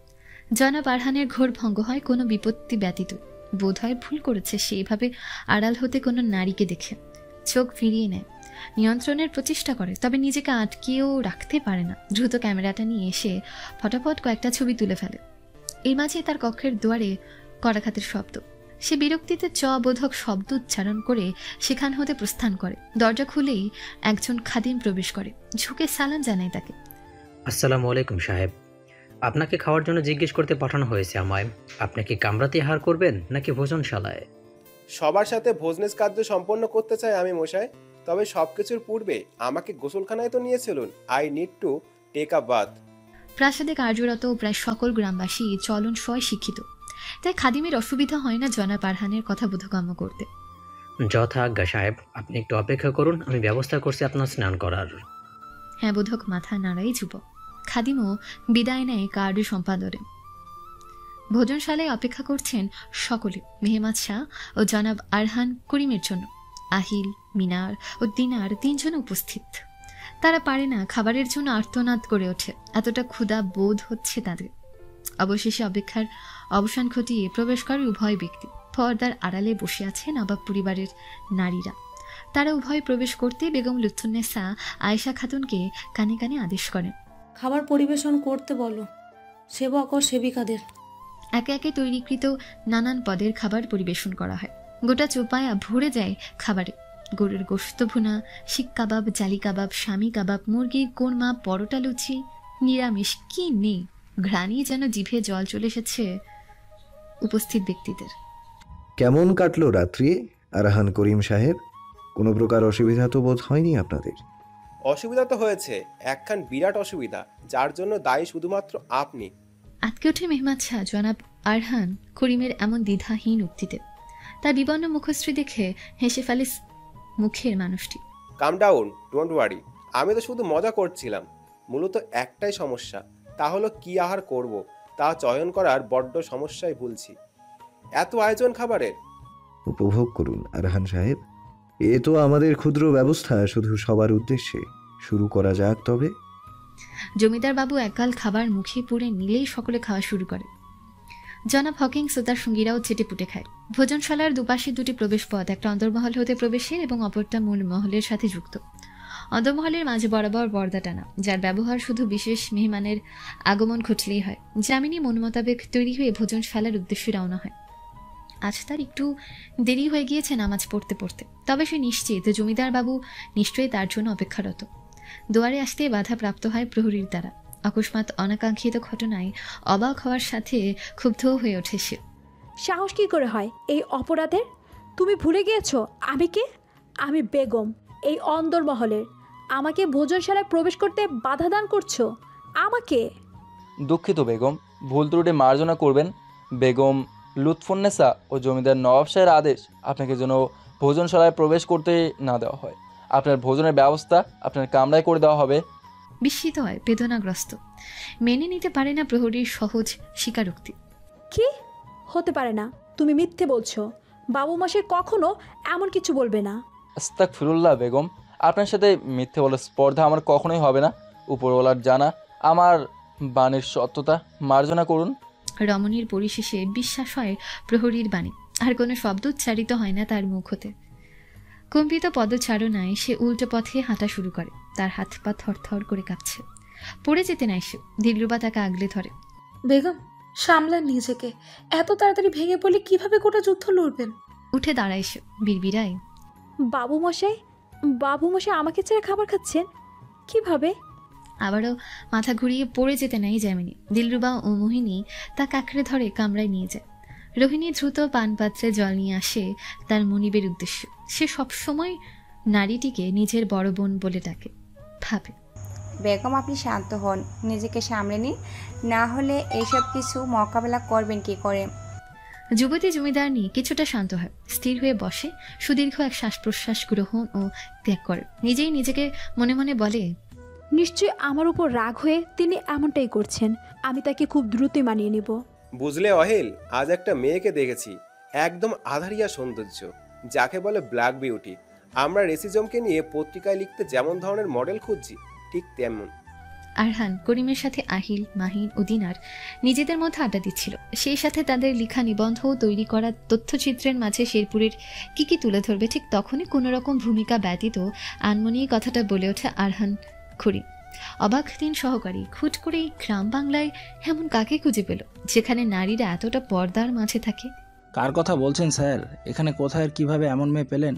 জনাব আরহানের ঘোর ভঙ্গ হয় কোনো বিপত্তি ব্যতীত। বোধ হয় ভুল করেছে সেইভাবে আড়াল হতে কোনো নারীকে দেখে। চোখ ফিরিয়ে নেয়, নিয়ন্ত্রণের প্রচেষ্টা করে, তবে নিজেকে আটকেও রাখতে পারে না। দ্রুত ক্যামেরাটা নিয়ে এসে ফটাফট কয়েকটা ছবি তুলে ফেলে। এই মাঝে তার কক্ষের দুয়ারে কড়াঘাতের শব্দ। সে বিরক্তিতে বোধক শব্দ উচ্চারণ করে সেখান হতে প্রস্থান করে। দরজা খুলেই একজন খাদিম প্রবেশ করে, ঝুঁকে সালাম জানায় তাকে। আসসালামু আলাইকুম সাহেব, আপনাকে খাওয়ার জন্য জিজ্ঞেস করতে পাঠানো হয়েছে আমায়। আপনি কি কামরাতে আহার করবেন নাকি ভোজনশালায়? সবার সাথে ভোজনেস কার্য সম্পন্ন করতে চাই আমি মশাই, তবে সবকিছুর পূর্বে আমাকে গোসলখানায় তো নিয়ে চলুন। I need to take a bath. প্রাসাদে কার্যরত প্রায় সকল গ্রামবাসী চলন সয় শিক্ষিত, তাই খাদিমের অসুবিধা হয় না জনাব আরহানের কথা বোধগম্য করতে। যথাজ্ঞা সাহেব, আপনি একটু অপেক্ষা করুন, আমি ব্যবস্থা করছি আপনার স্নান করার। হ্যাঁ বোধক মাথা নাড়াই যুবক। খাদিমও বিদায় নেয় কার্য সম্পাদনে। ভোজনশালায় অপেক্ষা করছেন সকলে, মেহমাদ শাহ ও জনাব আরহান করিমের জন্য। আহিল, মিনার ও দিনার তিনজন উপস্থিত। তারা পারে না খাবারের জন্য আর্তনাদ করে ওঠে, এতটা ক্ষুধা বোধ হচ্ছে তাদের। অবশেষে অপেক্ষার অবসান ঘটিয়ে প্রবেশ করে উভয় ব্যক্তি। পর্দার আড়ালে বসে আছে নবাব পরিবারের নারীরা। তারা উভয় প্রবেশ করতে বেগম লুৎফুন্নেসা আয়েশা খাতুনকে কানে কানে আদেশ করেন, খাবার পরিবেশন করতে বলো সেবক ও সেবিকাদের। একে একে তৈরিকৃত নানান পদের খাবার পরিবেশন করা হয়। গোটা চোপায়া ভরে যায় খাবারে। গরুর গোশত ভুনা, শিক কাবাব, জালি কাবাব, শামি কাবাব, মুরগির কোরমা, পরোটা লুচি, নিরামিষ কি নেই। ঘ্রাণই যেন জিভে জল চলে এসেছে উপস্থিত ব্যক্তিদের। কেমন কাটলো রাত্রি আরহান করিম সাহেব? কোনো প্রকার অসুবিধা তো বোধ হয়নি আপনাদের? অসুবিধা তো হয়েছে, একখান বিরাট অসুবিধা, যার জন্য দায়ী শুধুমাত্র আপনি। আতকে ওঠে মেহমাদ শাহ জনাব আরহান করিমের এমন দ্বিধাহীন উক্তিতে। তার বিবর্ণ মুখশ্রী দেখে হেসে ফেলে মুখের মানুষটি। কাম ডাউন, ডোন্ট ওয়ারি, আমি তো শুধু মজা করছিলাম। মূলত একটাই সমস্যা, তা হলো কি আহার করব তা চয়ন করার বড্ড সমস্যায় ভুলছি। এত আয়োজন খাবারের। উপভোগ করুন আরহান সাহেব, এ তো আমাদের ক্ষুদ্র ব্যবস্থা শুধু সবার উদ্দেশ্যে। শুরু করা যাক তবে। জমিদার বাবু একগাল খাবার মুখে পুরে নিলেই সকলে খাওয়া শুরু করে। জনাব হকিংস ও তার সঙ্গীরাও চেটে পুটে খায়। ভোজনশালার দুপাশে দুটি প্রবেশ পথ, একটা অন্দরমহল হতে প্রবেশের এবং অপরটা মূল মহলের সাথে যুক্ত। অন্দরমহলের মাঝে বরাবর পর্দা টানা, যার ব্যবহার শুধু বিশেষ মেহমানের আগমন ঘটলেই হয়। যামিনী মন মোতাবেক তৈরি হয়ে ভোজনশালার উদ্দেশ্যে রওনা হয়। আজ তার একটু দেরি হয়ে গিয়েছে নামাজ পড়তে পড়তে, তবে সে নিশ্চিত জমিদার বাবু নিশ্চয়ই তার জন্য অপেক্ষারত। দুয়ারে আসতে বাধা প্রাপ্ত হয় প্রহরীর দ্বারা। অকস্মাৎ অনাকাঙ্ক্ষিত ঘটনায় অবাক হওয়ার সাথে ক্ষুব্ধ হয়ে ওঠে সে। সাহস কী করে হয় এই অপরাধের? তুমি ভুলে গিয়েছো আমি কে? আমি বেগম, এই অন্দরমহলের। আমাকে ভোজনশালায় প্রবেশ করতে বাধা দান করছো আমাকে? দুঃখিত বেগম, ভুল ত্রুটি মার্জনা করবেন। বেগম লুৎফুন্নেসা ও জমিদার নওয়াব শাহের আদেশ আপনাকে যেন ভোজনশালায় প্রবেশ করতে না দেওয়া হয়। আপনার ভোজনের ব্যবস্থা আপনার কামরায় করে দেওয়া হবে। বিস্মিত হয়, বেদনাগ্রস্ত, মেনে নিতে পারে না প্রহরীর সহজ স্বীকারোক্তি। কি হতে পারে না? তুমি মিথ্যে বলছো। বাবু মশাই কখনো এমন কিছু বলবে না। আস্তাগফিরুল্লাহ বেগম, আপনার সাথে মিথ্যে বলার স্পর্ধা আমার কখনোই হবে না। উপরওয়ালার জানা আমার বাণীর সত্যতা মার্জনা করুন। রমণীর পরিশেষে বিশ্বাস হয় প্রহরীর বাণী, আর কোনো শব্দ উচ্চারিত হয় না তার মুখ হতে। কম্পিত পদচারণায় সে উল্টো পথে হাঁটা শুরু করে। তার হাত পা থরথর করে কাঁপছে। পড়ে যেতে নাই সে। দিলরুবা তাকে আগলে ধরে। বেগম সামলান নিজেকে, এত তাড়াতাড়ি ভেঙে পড়লে কিভাবে গোটা যুদ্ধ লড়বেন? উঠে দাঁড়ায় সে, বিড়বিড়ায়, বাবু মশাই আমাকে ছেড়ে খাবার খাচ্ছেন কিভাবে? আবারও মাথা ঘুরিয়ে পড়ে যেতে নাই যামিনী। দিলরুবা ও মোহিনী তা কাঁকড়ে ধরে কামরায় নিয়ে যায়। রোহিণী দ্রুত পানপাত্রে জল নিয়ে আসে তার মনিবের উদ্দেশ্য। সে সবসময় নারীটিকে নিজের বড় বোন বলে ডাকে। ভাবে, বেগম আপনি শান্ত হন, নিজেকে সামলে নিন, না হলে এইসব কিছু মোকাবেলা করবেন কি করে। যুবতী জমিদারনি কিছুটা শান্ত হয়, স্থির হয়ে বসে, সুদীর্ঘ এক শ্বাস প্রশ্বাস গ্রহণ ও ত্যাগ করে। নিজেই নিজেকে মনে মনে বলে, নিশ্চয়ই আমার উপর রাগ হয়ে তিনি এমনটাই করছেন। আমি তাকে খুব দ্রুতই মানিয়ে নিব। বুঝলে অহেল, আজ একটা মেয়েকে দেখেছি, একদম আধারিয়া সৌন্দর্য, যাকে বলে ব্ল্যাক বিউটি। আমরা রেসিজমকে নিয়ে পত্রিকায় লিখতে যেমন ধরনের মডেল খুঁজছি, ঠিক তেমন। আরহান করিমের সাথে আহিল, মাহিন ও দিনার নিজেদের মধ্যে আড্ডা দিচ্ছিল। সেই সাথে তাদের লেখা নিবন্ধ ও তৈরি করা তথ্যচিত্রের মাঝে শেরপুরের কি কি তুলে ধরবে, ঠিক তখনই কোনো রকম ভূমিকা ব্যতীত আনমনি কথাটা বলে ওঠে আরহান করিম। অবাক দিন সহকারী খুট করে এই গ্রাম বাংলায় এমন কাকে খুঁজে পেল যেখানে নারীরা এতটা পর্দার মাঝে থাকে? কার কথা বলছেন স্যার? এখানে কোথায় কিভাবে এমন মেয়ে পেলেন?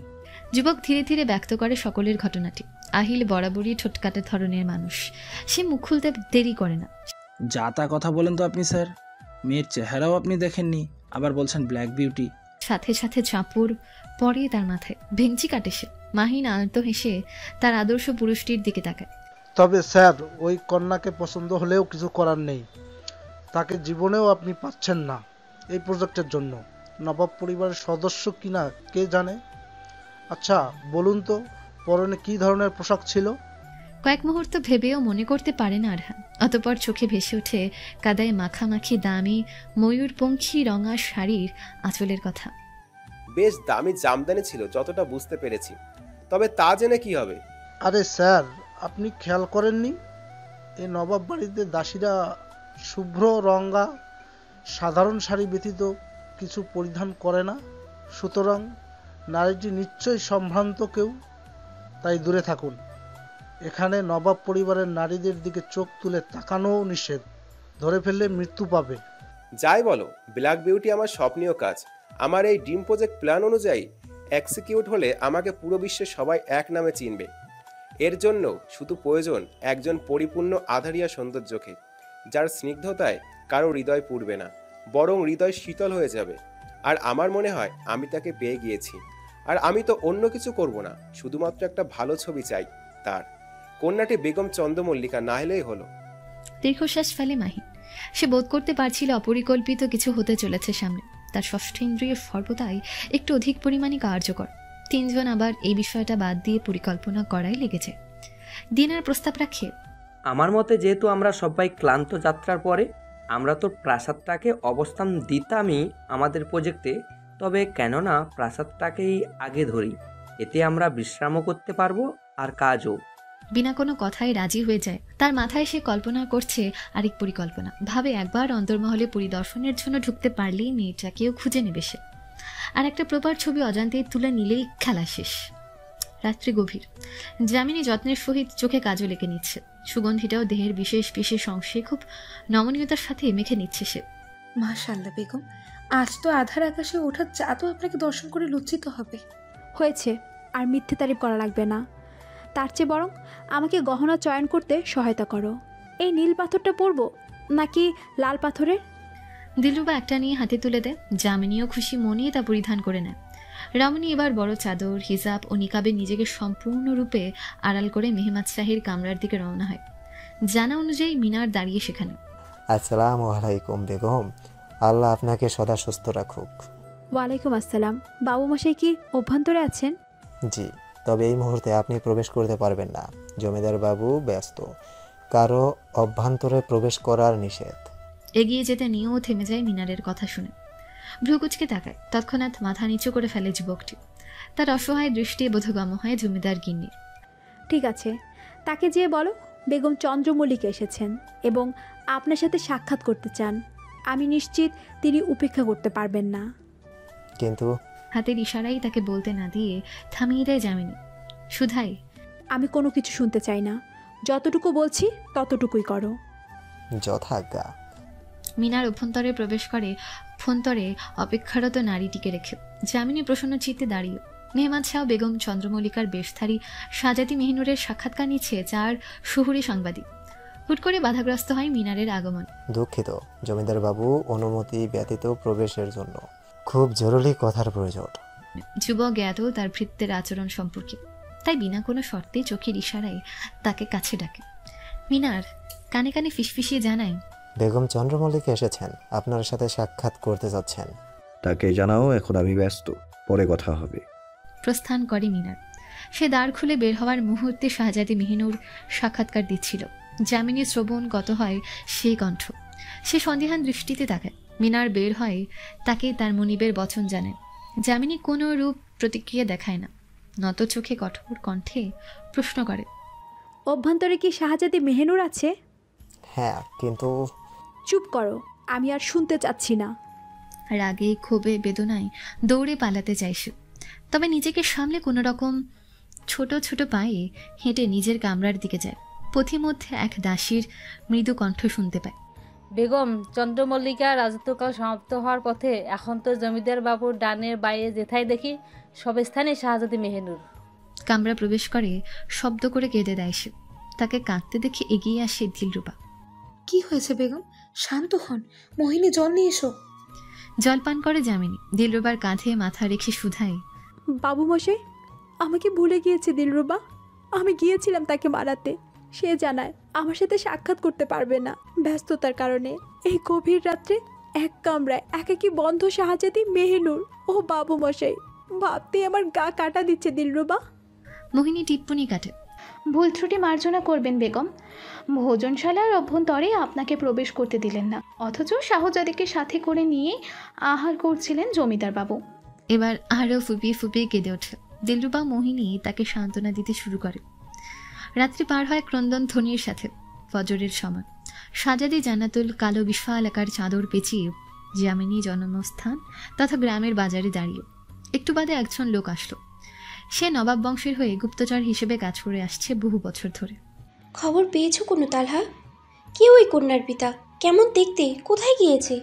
যুবক ধীরে ধীরে ব্যক্ত করে সকলের ঘটনাটি। আহিল বরাবরই ঠোঁটকাটে ধরনের মানুষ, সে মুখ খুলতে দেরি করে না। যা তা কথা বলেন তো আপনি স্যার, মেয়ের চেহারাও আপনি দেখেননি, আবার বলছেন ব্ল্যাক বিউটি। সাথে সাথে চাপড় পরে তার মাথায়, ভেঙচি কাটে সে। মাহিন আলতো হেসে তার আদর্শ পুরুষটির দিকে তাকায়। তবে স্যার, ওই কন্যাকে পছন্দ হলেও কিছু করার নেই, তাকে জীবনেও আপনি পাচ্ছেন না এই প্রজেক্টের জন্য। নবাব পরিবারের সদস্য কিনা কে জানে। আচ্ছা বলুন তো, পরনে কি ধরনের পোশাক ছিল? কয়েক মুহূর্ত ভেবেও মনে করতে পারে না আরহান। অতঃপর চোখে ভেসে ওঠে কাদায় মাখামাখি দামি ময়ূরপঙ্খী রঙা শাড়ির আঁচলের কথা। বেশ দামি জামদানি ছিল যতটা বুঝতে পেরেছি, তবে তা জেনে কি হবে? আরে স্যার, আপনি খেয়াল করেননি এই নবাব বাড়িতে দাসীরা শুভ্র রঙা সাধারণ শাড়ি ব্যতীত কিছু পরিধান করে না? সুতরাং নারীটি নিশ্চয়ই সম্ভ্রান্ত কেউ, তাই দূরে থাকুন। এখানে নবাব পরিবারের নারীদের দিকে চোখ তুলে তাকানোও নিষেধ, ধরে ফেললে মৃত্যু পাবে। যাই বলো, ব্ল্যাক বিউটি আমার স্বপ্নীয় কাজ। আমার এই ড্রিম প্রজেক্ট প্ল্যান অনুযায়ী এক্সিকিউট হলে আমাকে পুরো বিশ্বে সবাই এক নামে চিনবে। এর জন্য শুধু প্রয়োজন একজন পরিপূর্ণ আধারিয়া সৌন্দর্যকে, যার স্নিগ্ধতায় কারো হৃদয় পুড়বে না, বরং হৃদয় শীতল হয়ে যাবে। আর আমার মনে হয় আমি তাকে পেয়ে গিয়েছি। আর আমি তো অন্য কিছু করব না, শুধুমাত্র একটা ভালো ছবি চাই তার। কন্যাটি বেগম চন্দ্রমল্লিকা না হলেই হলো। দীর্ঘশ্বাস ফেলে মাহিন। সে বোধ করতে পারছিল অপরিকল্পিত কিছু হতে চলেছে সামনে। তার ষষ্ঠ ইন্দ্রিয় সর্বদাই একটু অধিক পরিমাণে কার্যকর। তিনজন আবার এই বিষয়টা বাদ দিয়ে পরিকল্পনা করাই লেগেছে। দিনার প্রস্তাব রাখে, আমার মতে যেহেতু আমরা সবাই ক্লান্ত যাত্রার পরে, আমরা তো প্রাসাদটাকে অবস্থান দিতামই আমাদের প্রজেক্টে, তবে কেননা প্রাসাদটাকেই আগে ধরি, এতে আমরা বিশ্রামও করতে পারবো আর কাজও। বিনা কোনো কথায় রাজি হয়ে যায়। তার মাথায় সে কল্পনা করছে আরেক পরিকল্পনা। ভাবে একবার অন্তর্মহলে পরিদর্শনের জন্য ঢুকতে পারলেই মেয়েটাকেও খুঁজে নেবে সে, আর একটা প্রপার ছবি অজান্তেই তুলে নিলেই খেলা শেষ। রাত্রি গভীর। যামিনী যত্নের সহিত চোখে কাজও লেগে নিচ্ছে। সুগন্ধিটাও দেহের বিশেষ বিশেষ অংশে খুব নমনীয়তার সাথে মেখে নিচ্ছে সে। মাশাআল্লাহ বেগম, আজ তো আধার আকাশে ওঠার চাঁদও আপনাকে দর্শন করে লজ্জিত হবে। হয়েছে, আর মিথ্যে তারিফ করা লাগবে না। তার চেয়ে বরং আমাকে গহনা চয়ন করতে সহায়তা করো। এই নীল পাথরটা পরবো নাকি লাল পাথরের? দিলরুবা একটা নিয়ে হাতে তুলে দেয়। যামিনীও খুশি মনে তা পরিধান করে নেয়। রমণী এবার বড় চাদর, হিজাব ও নিকাবে নিজেকে সম্পূর্ণরূপে আড়াল করে মেহমাদ শাহের কামরার দিকে রওনা হয়। জানা অনুযায়ী মিনার দাঁড়িয়ে সেখানে। আসসালামু আলাইকুম বেগম, আল্লাহ আপনাকে সদা সুস্থ রাখুক। ওয়ালাইকুম আসসালাম। বাবু মশাই কি অভ্যন্তরে আছেন? জি, তবে এই মুহূর্তে আপনি প্রবেশ করতে পারবেন না, জমিদার বাবু ব্যস্ত, কারো অভ্যন্তরে প্রবেশ করার নিষেধ। এগিয়ে যেতে নিয়েও থেমে যায় মিনারের কথা শুনে। ভ্রুকুচকে তাকায়। তৎক্ষণাৎ মাথা নিচু করে ফেলে যুবকটি। তার অসহায় দৃষ্টি বোধগম্য হয় জমিদার গিন্নির। ঠিক আছে, তাকে যেয়ে বলো বেগম চন্দ্রমল্লিকা এসেছেন এবং আপনার সাথে সাক্ষাৎ করতে চান। আমি নিশ্চিত তিনি উপেক্ষা করতে পারবেন না। কিন্তু হাতের ইশারাই তাকে বলতে না দিয়ে থামিয়ে দেয় যামিনী। সুধাই, আমি কোনো কিছু শুনতে চাই না, যতটুকু বলছি ততটুকুই করো। যথাজ্ঞা। মিনার অভ্যন্তরে প্রবেশ করে অভ্যন্তরে অপেক্ষারত নারীটিকে রেখে। যামিনী প্রসন্ন চিত্তে দাঁড়িয়ে। মেহমাদ শাহ বেগম চন্দ্রমল্লিকার বেশধারী সাজাতি মেহিনুরের সাক্ষাৎকার নিচ্ছে, যার শহুরে সাংবাদিক। হুট করে বাধাগ্রস্ত হয় মিনারের আগমন। দুঃখিত জমিদার বাবু, অনুমতি ব্যতীত প্রবেশের জন্য খুব জরুরি কথার প্রয়োজন। যুবক জ্ঞাত তার ভৃত্যের আচরণ সম্পর্কে, তাই বিনা কোনো শর্তে চোখের ইশারায় তাকে কাছে ডাকে। মিনার কানে কানে ফিসফিসিয়ে জানায়, বেগম চন্দ্রমল্লিক এসেছেন, আপনার সাথে সাক্ষাৎ করতে যাচ্ছেন। তাকে জানাও এখন আমি ব্যস্ত, পরে কথা হবে। প্রস্থান করে মিনার। সে দ্বার খুলে বের হওয়ার মুহূর্তে শাহজাদি মেহিনুর সাক্ষাৎকার দিচ্ছিল। যামিনী শ্রবণ গত হয় সেই কণ্ঠ। সে সন্দিহান দৃষ্টিতে তাকায়। মিনার বের হয়, তাকে তার মনিবের বচন জানায়। যামিনী কোনো রূপ প্রতিক্রিয়া দেখায় না, নত চোখে কঠোর কণ্ঠে প্রশ্ন করে, অভ্যন্তরে কি শাহজাদি মেহিনুর আছে? হ্যাঁ, কিন্তু চুপ করো, আমি আর শুনতে চাচ্ছি না। রাগে ক্ষোভে বেদনায় দৌড়ে পালাতে চাই সে, তবে নিজেকে সামলে কোনো রকম ছোট ছোট পায়ে হেঁটে নিজের কামরার দিকে যায়। পথিমধ্যে এক দাসীর মৃদু কণ্ঠ শুনতে পায়, বেগম চন্দ্রমল্লিকা রাজত্বকাল সমাপ্ত হওয়ার পথে, এখন তো জমিদার বাবুর ডানের বাইরে যেথায় দেখি সব স্থানে শাহজাদি মেহিনুর। কামরা প্রবেশ করে, শব্দ করে কেঁদে দেয় সে। তাকে কাঁদতে দেখে এগিয়ে আসে দিলরুবা। কি হয়েছে বেগম? শান্ত হন, মোহিনী জল নিয়ে এসো। জলপান করে যামিনী। দিলরুবার কাঁধে মাথা রেখে শুধায়, বাবু মশাই আমাকে ভুলে গিয়েছে দিলরুবা। আমি গিয়েছিলাম তাকে মারাতে। সে জানায় আমার সাথে সাক্ষাৎ করতে পারবে না ব্যস্ততার কারণে। এই গভীর রাত্রে এক কামরায় একাকী বন্ধ শাহজাদি মেহিনুর। ও বাবু মশাই, ভাবতে আমার গা কাটা দিচ্ছে দিলরুবা। মোহিনী টিপ্পনি কাটে, ভুল ত্রুটি মার্জনা করবেন বেগম। ভোজনশালার অভ্যন্তরে আপনাকে প্রবেশ করতে দিলেন না, অথচ শাহজাদিকে সাথে করে নিয়ে আহার করছিলেন জমিদার বাবু। এবার আরও ফুপিয়ে ফুপিয়ে কেঁদে ওঠে। দিলরুবা মোহিনী তাকে সান্ত্বনা দিতে শুরু করে। রাত্রি পার হয় ক্রন্দন ধ্বনির সাথে। ফজরের সময় শাহজাদি জান্নাতুল কালো বিশাল আকার চাদর পেঁচিয়ে যামিনী জন্মস্থান তথা গ্রামের বাজারে দাঁড়িয়ে। একটু বাদে একজন লোক আসলো। সে নবাব বংশের হয়ে গুপ্তচর হিসেবে কাজ করে আসছে বহু বছর ধরে। খবর পেয়েছো কোনো তালহা? কে ওই কন্যার পিতা? কেমন দেখতে? কোথায় গিয়েছে?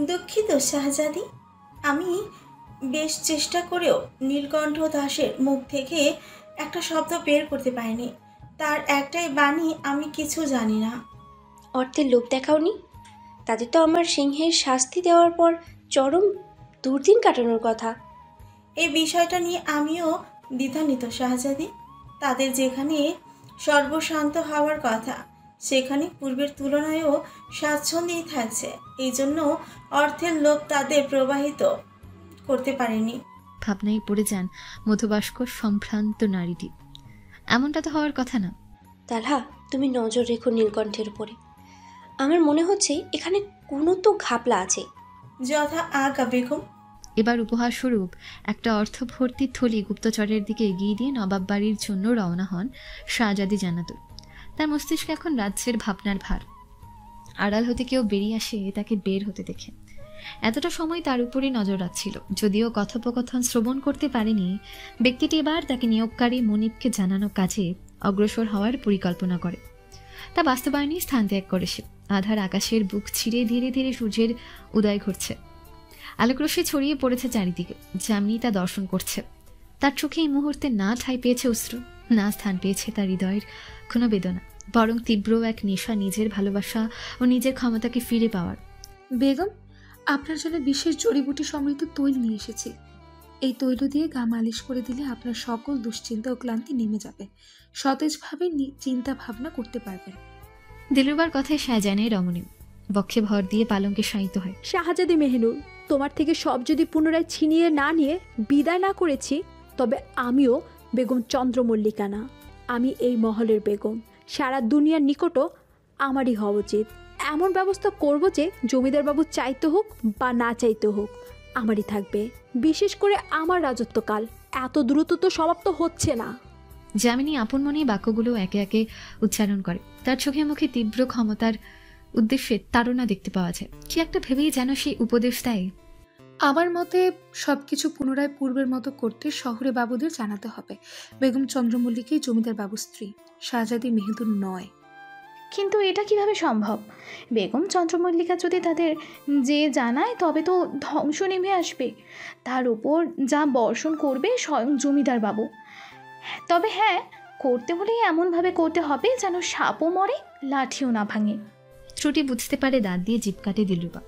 দুঃখিত শাহজাদি, আমি বেশ চেষ্টা করেও নীলকণ্ঠ দাসের মুখ থেকে একটা শব্দ বের করতে পারিনি। তার একটাই বাণী, আমি কিছু জানি না। অর্থের লোভ দেখাওনি? তাদের তো আমার সিংহের শাস্তি দেওয়ার পর চরম দুর্দিন কাটানোর কথা। এই বিষয়টা নিয়ে আমিও দ্বিধান্বিত শাহজাদি। তাদের যেখানে সর্বশান্ত হওয়ার কথা সেখানে পূর্বের তুলনায়ও স্বাচ্ছন্দ্যেই থাকছে। এই জন্য অর্থের লোভ তাদের প্রবাহিত করতে পারেনি। ভাবনায় পড়ে যান মধুবাস্ক সম্ভ্রান্ত নারীটি। এমনটা তো হওয়ার কথা না। তালহা, তুমি নজর রেখো নীলকণ্ঠের উপরে। আমার মনে হচ্ছে এখানে কোনো তো ঘাপলা আছে। যথা আজ্ঞা বেগম। এবার উপহার স্বরূপ একটা অর্থভর্তি থলি গুপ্তচরের দিকে এগিয়ে দিয়ে নবাব বাড়ির জন্য রওনা হন শাহজাদি জান্নাতুল। তার মস্তিষ্কে এখন রাজ্যের ভাবনার ভার। আড়াল হতে কেউ বেরিয়ে আসে তাকে বের হতে দেখে। এতটা সময় তার উপরই নজর রাখছিল। যদিও কথোপকথন শ্রবণ করতে পারেনি, ব্যক্তিটি এবার তাকে নিয়োগকারী মনিবকে জানানো কাজে অগ্রসর হওয়ার পরিকল্পনা করে। তা বাস্তবায়নে স্থান ত্যাগ করে সে। আধার আকাশের বুক ছিঁড়ে ধীরে ধীরে সূর্যের উদয় ঘটছে। আলোকরশ্মি ছড়িয়ে পড়েছে চারিদিকে। যামিনী তা দর্শন করছে। তার চোখে এই মুহূর্তে না ঠাঁই পেয়েছে অশ্রু, না স্থান পেয়েছে তার হৃদয়ের কোনো বেদনা, বরং তীব্র এক নেশা নিজের ভালোবাসা ও নিজের ক্ষমতাকে ফিরে পাওয়ার। বেগম, আপনার জন্য বিশেষ জড়িবুটি সমৃদ্ধ তৈল নিয়ে এসেছি। এই তৈল দিয়ে গা মালিশ করে দিলে আপনার সকল দুশ্চিন্তা ও ক্লান্তি নেমে যাবে। সতেজভাবে চিন্তা ভাবনা করতে পারবেন। দিলরুবার কথায় শাহজাহানের রমণীয় বক্ষে ভর দিয়ে পালঙ্কে শায়িত হয়। শাহজাদি মেহিনুর, তোমার থেকে সব যদি পুনরায় ছিনিয়ে না নিয়ে বিদায় না করেছি, তবে আমিও বেগম চন্দ্রমল্লিকা না। আমি এই মহলের বেগম। সারা দুনিয়ার নিকটও আমারই হওয়া উচিত। এমন ব্যবস্থা করব যে জমিদারবাবু চাইতে হোক বা না চাইতে হোক আমারই থাকবে। বিশেষ করে আমার রাজত্বকাল এত দ্রুত তো সমাপ্ত হচ্ছে না। যামিনী আপন মনে বাক্যগুলো একে একে উচ্চারণ করে। তার চোখে মুখে তীব্র ক্ষমতার উদ্দেশ্যে তাড়না দেখতে পাওয়া যায়। কি একটা ভেবেই যেন সেই উপদেশ দেয়। আমার মতে সবকিছু পুনরায় পূর্বের মতো করতে শহরে বাবুদের জানাতে হবে বেগম চন্দ্রমল্লিকাই জমিদার বাবুর স্ত্রী, শাহজাদি মেহিনুর নয়। কিন্তু এটা কিভাবে সম্ভব? বেগম চন্দ্রমল্লিকা যদি তাদের যে জানায় তবে তো ধ্বংস নেমে আসবে। তার উপর যা বর্ষণ করবে স্বয়ং জমিদার বাবু। তবে হ্যাঁ, করতে হলে এমনভাবে করতে হবে যেন সাপও মরে লাঠিও না ভাঙে। ত্রুটি বুঝতে পারে দাঁত দিয়ে জিভ কাটে দিলরুবা।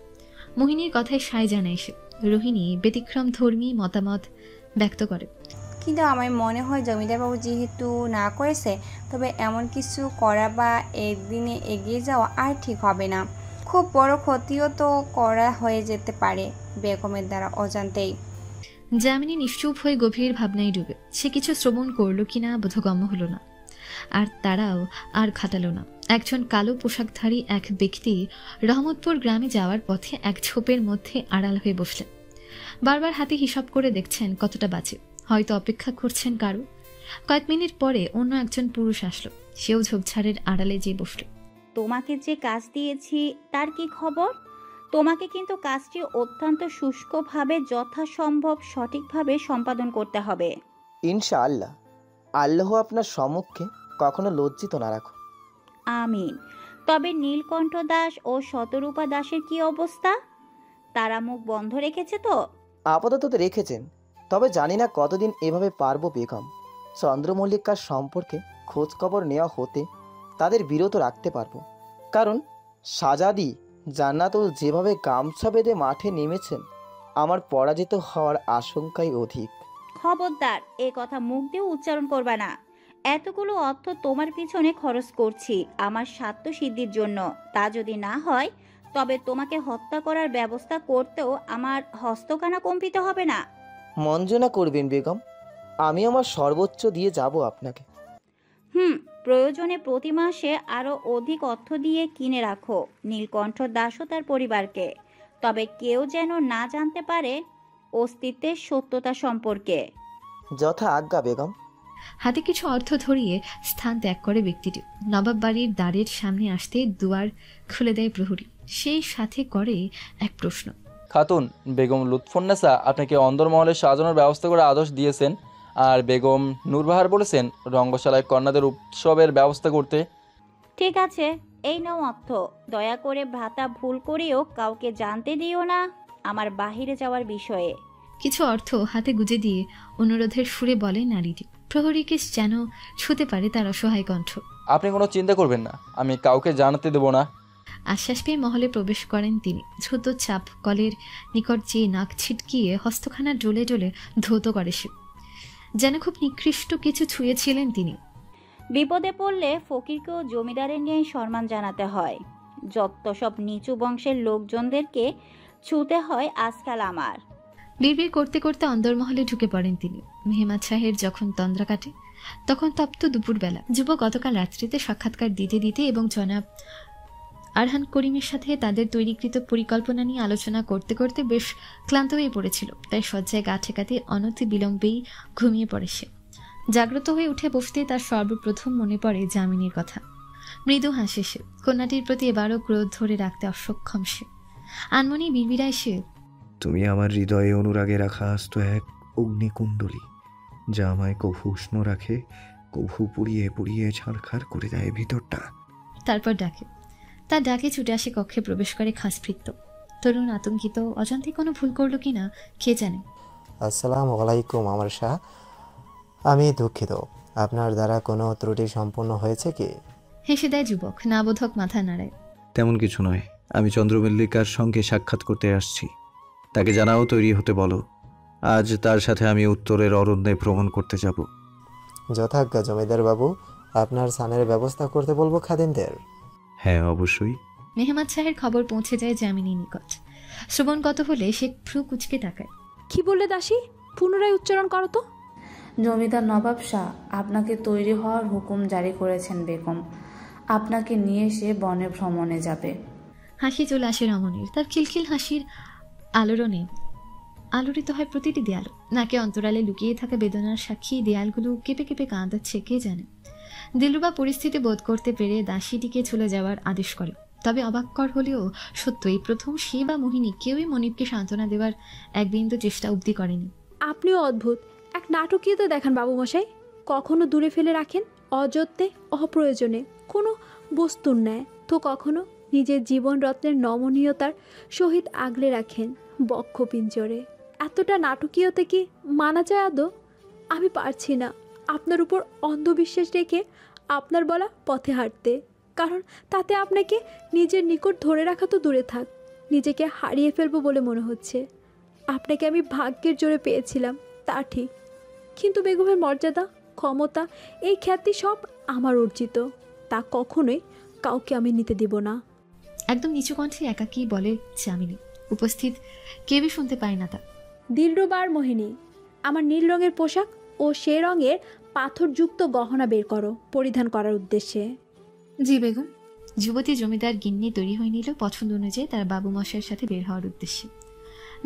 মোহিনীর কথায় সায় জানায় সে। রোহিণী ব্যতিক্রম ধর্মী মতামত ব্যক্ত করে। কিন্তু আমার মনে হয় জমিদারবাবু যেহেতু না করেছে, তবে এমন কিছু করা বা একদিনে এগিয়ে যাওয়া আর ঠিক হবে না। খুব বড় ক্ষতিও তো করা হয়ে যেতে পারে বেগমের দ্বারা অজান্তেই। যামিনী নিশ্চুপ হয়ে গভীর ভাবনায় ডুবে। সে কিছু শ্রবণ করলো কিনা বোধগম্য হলো না। আর তারাও আর খাটালো না। একজন কালো পোশাকধারী এক ব্যক্তি রহমতপুর গ্রামে যাওয়ার পথে এক ঝোপের মধ্যে আড়াল হয়ে বসলেন। বারবার হাতে হিসাব করে দেখছেন কতটা বাজে। হয়তো অপেক্ষা করছেন কারো। কয়েক মিনিট পরে অন্য একজন পুরুষ আসলো। সেও ঝোপঝাড়ের আড়ালে যেয়ে বসল। তোমাকে যে কাজ দিয়েছি তার কি খবর? তোমাকে কিন্তু কাজটি অত্যন্ত শুষ্কভাবে যথাসম্ভব সঠিকভাবে সম্পাদন করতে হবে। ইনশাআল্লাহ। আল্লাহ আপনার সম্মুখে কখনো লজ্জিত না রাখো। আমিন। তবে নীলকণ্ঠ দাস ও শতরূপা দাসের কি অবস্থা? তারা মুখ বন্ধ রেখেছে তো? আপাতত তো রেখেছেন, তবে জানি না কতদিন এভাবে পারবো বেগম। চন্দ্রমল্লিকার সম্পর্কে খোঁজ খবর নেওয়া হতে তাদের বিরত রাখতে পারবো। কারণ সাজাদি জান্নাতুল যেভাবে গামছা বেঁধে মাঠে নেমেছেন, আমার পরাজিত হওয়ার আশঙ্কাই অধিক। খবরদার এ কথা মুখ দিয়ে উচ্চারণ করবা না। এতগুলো অর্থ তোমার পিছনে খরচ করছি আমার স্বার্থ সিদ্ধির জন্য। তা যদি না হয় তবে তোমাকে হত্যা করার ব্যবস্থা করতেও আমার হস্তকানা কম্পিত হবে না। মঞ্জনা করবেন বেগম, আমি আমার সর্বোচ্চ দিয়ে যাব আপনাকে। প্রয়োজনে প্রতি মাসে আরো অধিক অর্থ দিয়ে কিনে রাখো নীলকণ্ঠ দাস ও তার পরিবারকে। তবে কেউ যেন না জানতে পারে অস্তিত্বের সত্যতা সম্পর্কে। যথা আজ্ঞা বেগম। হাতে কিছু অর্থ ধরিয়ে স্থান ত্যাগ করে ব্যক্তিটি। নবাব বাড়ির দ্বারের সামনে আসতে দুয়ার খুলে দেয় প্রহরী। সেই সাথে করে এক প্রশ্ন। খাতুন, বেগম লুৎফুন্নেসা আপনাকে অন্দরমহলে সাজানোর ব্যবস্থা করে আদেশ দিয়েছেন, আর বেগম নূরবাহার বলেছেন রঙ্গশালায় কন্যাদের উৎসবের ব্যবস্থা করতে। ঠিক আছে, এই নাও অর্থ। দয়া করে ভ্রাতা ভুল করেও কাউকে জানতে দিও না আমার বাহিরে যাওয়ার বিষয়ে। কিছু অর্থ হাতে গুজে দিয়ে অনুরোধের সুরে বলে নারীটি। প্রহরীকে যেন ছুতে পারে তার অসহায় কণ্ঠ। আপনি কোনো চিন্তা করবেন না, আমি কাউকে জানাতে দেব না। আশ্বাস পেয়ে মহলে প্রবেশ করেন তিনি। ছোট চাপ কলের নিকট চেয়ে নাক ছিটকিয়ে হস্তখানা ডলে ডলে ধৌত করে সে, যেন খুব নিকৃষ্ট কিছু ছুঁয়েছিলেন তিনি। বিপদে পড়লে ফকিরকেও জমিদারের নিয়ে সম্মান জানাতে হয়। যত সব নিচু বংশের লোকজনদেরকে ছুঁতে হয় আজকাল আমার। বিড়বিড় করতে করতে অন্দরমহলে ঢুকে পড়েন তিনি। মেহমাদ সাহের যখন তন্দ্রা কাটে তখন তপ্ত দুপুরবেলা। যুবক গতকাল রাত্রিতে সাক্ষাৎকার দিতে দিতে এবং জনাব আরহান করিমের সাথে তাদের তৈরিকৃত পরিকল্পনা নিয়ে আলোচনা করতে করতে বেশ ক্লান্ত হয়ে পড়েছিল। তাই শয্যায় গা ঠেকাতে অনতি বিলম্বেই ঘুমিয়ে পড়ে সে। জাগ্রত হয়ে উঠে বসতে তার সর্বপ্রথম মনে পড়ে যামিনীর কথা। মৃদু হাসে সে। কন্যাটির প্রতি এবারও ক্রোধ ধরে রাখতে অসক্ষম সে। আনমনি বিড়বিড়ায় সে, তুমি আমার হৃদয়ে অনুরাগে রাখা আস্ত এক অগ্নিকুণ্ডলী, যা আমায় কভু উষ্ণ রাখে, কভু পুড়িয়ে পুড়িয়ে ছাড়খাড় করে দেয় ভিতরটা। তারপর ডাকে। তার ডাকে ছুটে আসে কক্ষে প্রবেশ করে খাসফৃত্য। তরুণ আতঙ্কিত, অজান্তে কোনো ভুল করলো কিনা কে জানে। আসসালামু আলাইকুম আমার শাহ, আমি দুঃখিত। আপনার দ্বারা কোনো ত্রুটি সম্পূর্ণ হয়েছে কি? হেসে দেয় যুবক, নাবোধক মাথা নাড়ায়। তেমন কিছু নয়, আমি চন্দ্রমল্লিকার সঙ্গে সাক্ষাৎ করতে আসছি। তাকে জানাও তৈরি হতে বলো। আজ তার সাথে আমি উত্তরের অরণ্যে ভ্রমণ করতে যাব। যথাজ্ঞা জমিদার বাবু। আপনার স্নানের ব্যবস্থা করতে বলবো খাদিমদের? হ্যাঁ, অবশ্যই। মেহমাদ শাহের খবর পৌঁছে যায় যামিনীর নিকট। শ্রবণগত হলে সে ভ্রু কুচকে তাকায়। কি বললে দাসী? পুনরায় উচ্চারণ করো তো। জমিদার নবাব শাহ আপনাকে তৈরি হওয়ার হুকুম জারি করেছেন বেগম। আপনাকে নিয়ে সে বনে ভ্রমণে যাবে। হাসি চলে আসে রমণীর। তার খিলখিল হাসির আলোড়নে আলোড়িত হয় প্রতিটি দেয়াল। নাকে অন্তরালে লুকিয়ে থাকা বেদনার সাক্ষী দেয়ালগুলো কেঁপে কেঁপে কাঁদাচ্ছে কে জানে। দিলরুবা পরিস্থিতি বোধ করতে পেরে দাসীটিকে চলে যাওয়ার আদেশ করে। তবে অবাক্কর হলেও সত্য, এই প্রথম সে বা মোহিনী কেউই মনিবকে সান্ত্বনা দেওয়ার এক বিন্দু চেষ্টা অবধি করেনি। আপনিও অদ্ভুত এক নাটকীয়তা দেখান বাবুমশাই। কখনো দূরে ফেলে রাখেন অযত্নে অপ্রয়োজনে কোনো বস্তুর ন্যায়, তো কখনো নিজের জীবন রত্নের নমনীয়তার সহিত আগলে রাখেন বক্ষপিঞ্জরে। এতটা নাটকীয়তা কি মানা যায় আদৌ? আমি পারছি না, আপনার উপর অন্ধবিশ্বাস রেখে আপনার বলা পথে হাঁটতে, কারণ তাতে আপনাকে নিজের নিকট ধরে রাখা তো দূরে থাক, নিজেকে হারিয়ে ফেলবো বলে মনে হচ্ছে। আপনাকে আমি ভাগ্যের জোরে পেয়েছিলাম তা ঠিক, কিন্তু বেগমের মর্যাদা, ক্ষমতা, এই খ্যাতি সব আমার অর্জিত, তা কখনোই কাউকে আমি নিতে দেব না। একদম নিচু কণ্ঠে একাকী বলে যামিনী। উপস্থিত কেউই শুনতে পায় না তা। দিলরুবার মোহিনী, আমার নীল রঙের পোশাক ও সে রঙের পাথরযুক্ত গহনা বের করো পরিধান করার উদ্দেশ্যে। জি বেগম। যুবতী জমিদার গিন্নি তৈরি হয়ে নিল পছন্দ অনুযায়ী তার বাবু মশাইয়ের সাথে বের হওয়ার উদ্দেশ্যে।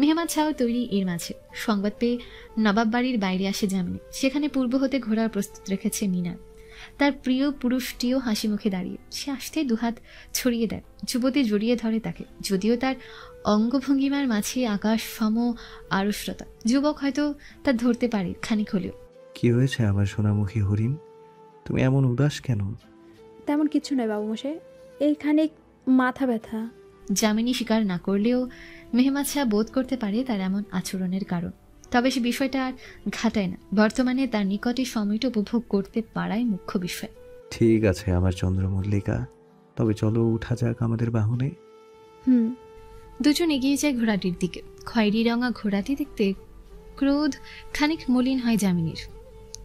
মেহমান ছাও তৈরি এর মাঝে। সংবাদ পেয়ে নবাব বাড়ির বাইরে আসে যামিনী। সেখানে পূর্ব হতে ঘোরার প্রস্তুত রেখেছে মিনার। তার প্রিয় পুরুষটিও হাসি মুখে দাঁড়িয়ে। সে আসতেই দুহাত ছড়িয়ে দেয়। যুবতী জড়িয়ে ধরে তাকে, যদিও তার অঙ্গভঙ্গিমার মাঝে আকাশ সম আড়ষ্টতা। যুবক হয়তো তা ধরতে পারে খানিক হলেও। কি হয়েছে আমার সোনামুখী হরিণ, তুমি এমন উদাস কেন? তেমন কিছু নয় বাবুমশাই, এইখানে মাথা ব্যথা। যামিনী স্বীকার না করলেও মেহমান শাহ বোধ করতে পারে তার এমন আচরণের কারণ। তবে সে বিষয়টা আর ঘাটায় না। বর্তমানে তার নিকটে সময়টা উপভোগ করতে পারাই মুখ্য বিষয়। ঠিক আছে আমার চন্দ্রমল্লিকা, তবে চলো উঠা যাক আমাদের বাহনে। দুজন এগিয়ে যায় ঘোড়াটির দিকে। খয়েরি রঙা ঘোড়াটি দেখতে ক্রোধ খানিক মলিন হয় যামিনীর।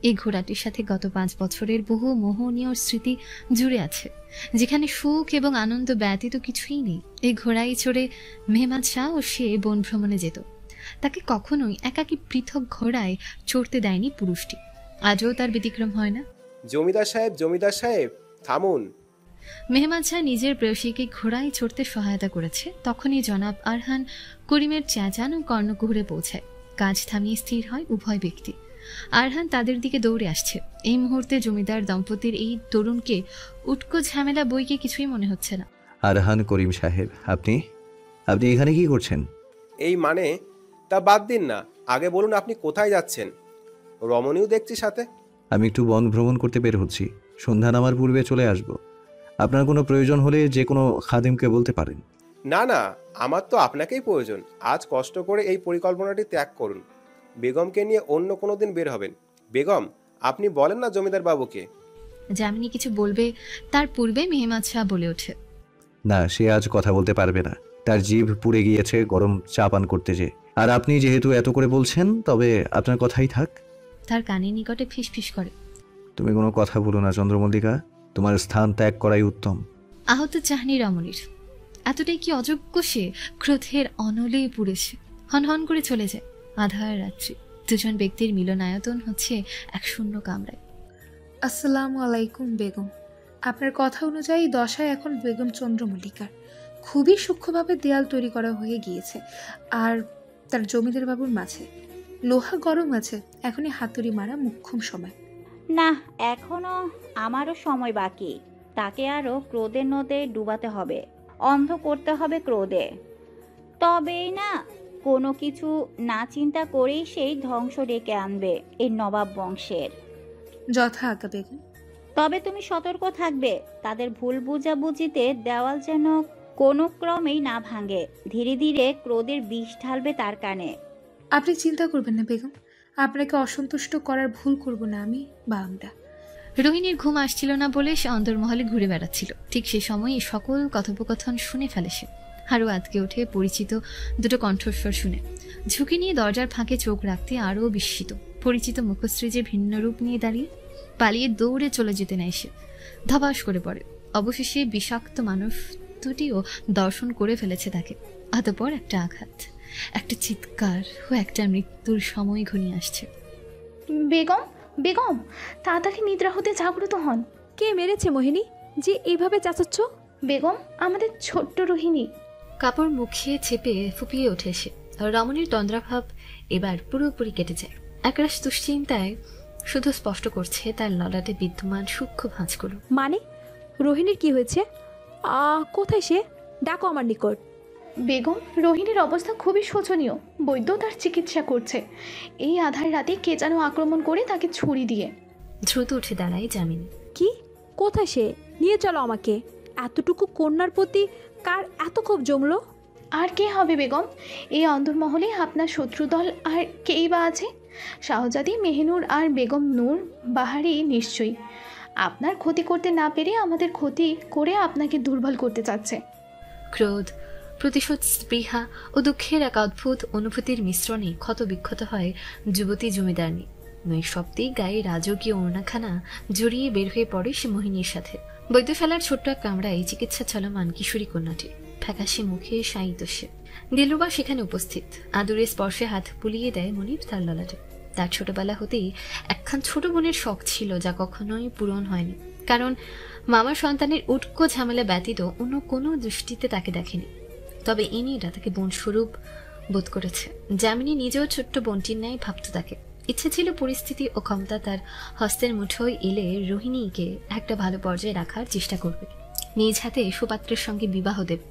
এই ঘোড়াটির সাথে গত 5 বছরের বহু মোহনীয় স্মৃতি জুড়ে আছে, যেখানে সুখ এবং আনন্দ ব্যতীত কিছুই নেই। এই ঘোড়ায় চড়ে মেহমান শাহ ও সে বন ভ্রমণে যেত। তাকে কখনোই একাকী পৃথক ঘোড়ায় চড়তে দেয়নি পুরুষটি। আজও তার ব্যতিক্রম হয় না। জমিদার সাহেব, জমিদার সাহেব, থামুন। মেহমান শাহ নিজের প্রেয়সীকে ঘোড়ায় চড়তে সহায়তা করেছে। তখনই জনাব আরহান করিমের চেঁচান ও কর্ণকুহরে পৌঁছায়। কাজ থামিয়ে স্থির হয় উভয় ব্যক্তি। আরহান তাদের দিকে দৌড়ে আসছে। এই মুহূর্তে জমিদার দম্পতির এই তরুণকে উটকো ঝামেলা বইকে কিছুই মনে হচ্ছে না। আরহান করিম সাহেব, আপনি এখানে কি করছেন? এই মানে, তা বাদ দিন না, আগে বলুন আপনি কোথায় যাচ্ছেন? রমণীও দেখছি সাথে। আমি একটু বন ভ্রমণ করতে বের হচ্ছি, সন্ধ্যা নামার পূর্বে চলে আসব। আপনার কোনো প্রয়োজন হলে যে কোনো খাদিমকে বলতে পারেন। না না, আমার তো আপনাকেই প্রয়োজন। আজ কষ্ট করে এই পরিকল্পনাটি ত্যাগ করুন। বেগমকে নিয়ে অন্য কোনো দিন বের হবেন। বেগম, আপনি বলেন না জমিদার বাবুকে। যামিনী কিছু বলবে তার পূর্বে মেহমান শাহ বলে ওঠে, না, সে আজ কথা বলতে পারবে না। তার জিভ পুড়ে গিয়েছে গরম চা পান করতে যে। আর আপনি যেহেতু এত করে বলছেন, তবে আপনার কথাই থাক। তার কানের নিকটে ফিসফিস করে, তুমি কোনো কথা বলো না চন্দ্রমল্লিকা, তোমার স্থান ত্যাগ করাই উত্তম। আহত চাহনি রমণীর। এতটাই কি অযোগ্য সে? ক্রোধের অনলে পুড়েছে। হনহন করে চলে যায়। আধার রাত্রি। দুজন ব্যক্তির মিলনায়তন হচ্ছে এক শূন্য কামরায়। আসসালামু আলাইকুম বেগম। আপনার কথা অনুযায়ী দশায় এখন বেগম চন্দ্রমল্লিকার। খুবই সূক্ষ্মভাবে দেয়াল তৈরি করা হয়ে গিয়েছে, আর তার জমিদার বাবুর মাঝে লোহা গরম আছে। এখনই হাতুড়ি মারা মুখ্যম সময়। না, এখনো আমারও সময় বাকি। তাকে আরও ক্রোধের নদে ডুবাতে হবে, অন্ধ করতে হবে ক্রোধে। তবেই না কোনো কিছু না চিন্তা করেই সেই ধ্বংস ডেকে আনবে এই নবাব বংশের। যথা আজ্ঞা বেগম। তবে তুমি সতর্ক থাকবে, তাদের ভুল বুঝাবুঝিতে দেওয়াল যেন কোনো ক্রমেই না ভাঙে। ধীরে ধীরে ক্রোধের বিষ ঢালবে তার কানে। আপনি চিন্তা করবেন না বেগম, আপনাকে অসন্তুষ্ট করার ভুল করব না আমি বা আমরা। রোহিণীর ঘুম আসছিল না বলে সে অন্দরমহলে ঘুরে বেড়াচ্ছিল। ঠিক সে সময় সকল কথোপকথন শুনে ফেলে সে। আরও আতকে ওঠে পরিচিত দুটো কণ্ঠস্বর শুনে। ঝুঁকি নিয়ে দরজার ফাঁকে চোখ রাখতে আরও বিস্মিত। পরিচিত মুখশ্রী যে ভিন্ন রূপ নিয়ে দাঁড়িয়ে পালিয়ে দৌড়ে চলে যেতে নেয় সে। ধপাস করে পড়ে। অবশেষে বিষাক্ত মানুষ দুটিও দর্শন করে ফেলেছে তাকে। অতঃপর একটা আঘাত, একটা চিৎকার ও একটা মৃত্যুর সময় ঘনিয়ে আসছে। বেগম, বেগম, তাড়াতাড়ি নিদ্রা হতে জাগ্রত হন। কে মেরেছে মোহিনী যে এইভাবে চাচাচ্ছ? বেগম, আমাদের ছোট্ট রোহিণী। কাপড় মুখে চেপে ফুপিয়ে ওঠে সে। রমণীর তন্দ্রাভাব এবার পুরোপুরি কেটে যায়। একরাশ দুশ্চিন্তায় শুধু স্পষ্ট করছে তার ললাটে বিদ্যমান সূক্ষ্ম ভাঁজগুলো। মানে রোহিণীর কি হয়েছে? কোথায় সে? ডাকো আমার নিকট। বেগম, রোহিণীর অবস্থা খুবই শোচনীয়। বৈদ্য তার চিকিৎসা করছে। এই আধার রাতে কে যেন আক্রমণ করে তাকে ছুরি দিয়ে। দ্রুত উঠে দাঁড়ায় যামিনী। কি? কোথায় সে? নিয়ে চলো আমাকে। এতটুকু কন্যার প্রতি কার এত ক্ষোভ জমলো? আর কে হবে বেগম? এই অন্দরমহলে আপনার শত্রুদল আর কেই বা আছে? শাহজাদি মেহনুর আর বেগম নূর বাহারি নিশ্চয়ই। আপনার ক্ষতি করতে না পেরে আমাদের ক্ষতি করে আপনাকে দুর্বল করতে চাচ্ছে। ক্রোধ, প্রতিশোধ, স্পৃহা ও দুঃখের এক অদ্ভুত অনুভূতির মিশ্রণে ক্ষত বিক্ষত হয় যুবতী জমিদারনি। নৈশব্দেই গায়ে রাজকীয় ওড়নাখানা জড়িয়ে বের হয়ে পড়ে সে মোহিনীর সাথে। বৈদ্যশালার ছোট্ট এক কামরায় চিকিৎসা চলমান কিশোরী কন্যাটি, ফ্যাকাশে মুখে শায়িত সে। দিলরুবা সেখানে উপস্থিত, আদুরে স্পর্শে হাত বুলিয়ে দেয় মনিব তার ললাটে। তার ছোটবেলা হতেই একখান ছোট বোনের শখ ছিল, যা কখনোই পূরণ হয়নি, কারণ মামার সন্তানের উটকো ঝামেলা ব্যতীত অন্য কোনো দৃষ্টিতে তাকে দেখেনি। তবে ইনিরা তাকে বোন স্বরূপ বোধ করেছে। যামিনী নিজেও ছোট্ট বোনটির ন্যায় ভাবত তাকে। ইচ্ছে ছিল পরিস্থিতি ও ক্ষমতা তার হস্তের মুঠোয় এলে রোহিণীকে একটা ভালো পর্যায়ে রাখার চেষ্টা করবে, নিজ হাতে সুপাত্রের সঙ্গে বিবাহ দেবে।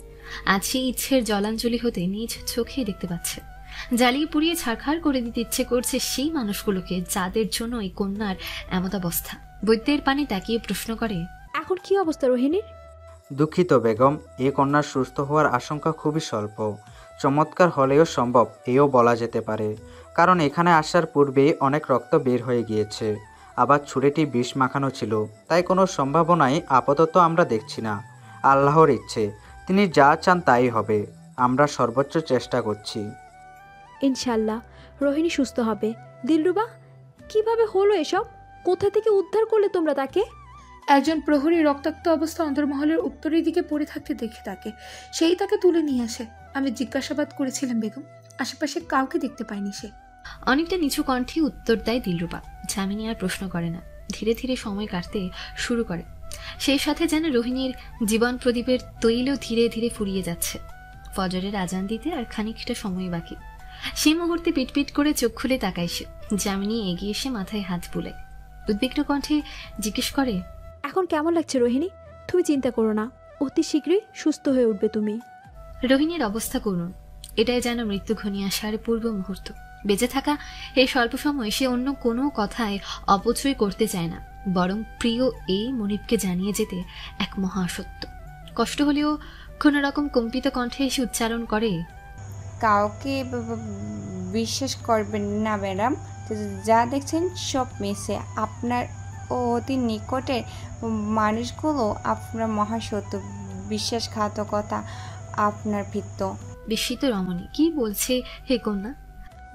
আজ সেই ইচ্ছের জলাঞ্জলি হতে নিজ চোখে দেখতে পাচ্ছে। জ্বালিয়ে পুড়িয়ে ছারখার করে দিতে ইচ্ছে করছে সেই মানুষগুলোকে যাদের জন্য এই কন্যার এমতাবস্থা। বৈদ্যের পানে তাকিয়ে প্রশ্ন করে, এখন কি অবস্থা রোহিণীর? দুঃখিত বেগম, এ কন্যার সুস্থ হওয়ার আশঙ্কা খুবই স্বল্প। চমৎকার হলেও সম্ভব এও বলা যেতে পারে, কারণ এখানে আসার পূর্বে অনেক রক্ত বের হয়ে গিয়েছে, আবার ছুরিটি বিষ মাখানো ছিল, তাই কোনো সম্ভাবনাই আপাতত আমরা দেখছি না। আল্লাহর ইচ্ছে, তিনি যা চান তাই হবে। আমরা সর্বোচ্চ চেষ্টা করছি। ইনশাল্লাহ রোহিণী সুস্থ হবে। দিলরুবা, কিভাবে হলো এসব? কোথা থেকে উদ্ধার করলে তোমরা তাকে? একজন প্রহরী রক্তাক্ত অবস্থা অন্তর্মহলের উত্তরের দিকে পড়ে থাকতে দেখে সেই তাকে তুলে নিয়ে আসে। আমি জিজ্ঞাসাবাদ করেছিলাম বেগম, আশেপাশে কাউকে দেখতে পাইনি সে। অনেকটা নিচু কণ্ঠে উত্তর দেয় দিলরুবা। যামিনী আর প্রশ্ন করে না, ধীরে ধীরে সময় কাটতে শুরু করে। সেই সাথে যেন রোহিণীর জীবন প্রদীপের তৈলও ধীরে ধীরে ফুরিয়ে যাচ্ছে। ফজরের আজান দিতে আর খানিকটা সময় বাকি। সেই মুহূর্তে পিটপিট করে চোখ খুলে তাকায় সে। যামিনী এগিয়ে এসে মাথায় হাত বুলায়, উদ্বিগ্ন কণ্ঠে জিজ্ঞেস করে, এখন কেমন লাগছে রোহিণী? তুমি চিন্তা করো না, অতি শীঘ্রই সুস্থ হয়ে উঠবে তুমি। রোহিণীর অবস্থা করুন, এটাই যেন মৃত্যু ঘনিয়ে আসার পূর্ব মুহূর্ত। বেঁচে থাকা এই স্বল্প সময় সে অন্য কোনো কথায় অপচয় করতে চায় না, বরং প্রিয় এই মনিবকে জানিয়ে যেতে এক মহাসত্য। কষ্ট হলেও কোনো রকম কম্পিত কণ্ঠে এসে উচ্চারণ করে, কাউকে বিশ্বাস করবেন না ম্যাডাম, যা দেখছেন সব মিশে। আপনার ও অতি নিকটের মানুষগুলো আপনার মহাসত্য, বিশ্বাসঘাতকতা আপনার ভিত্ত। বিস্মিত রমণী, কি বলছে হে কন্যা?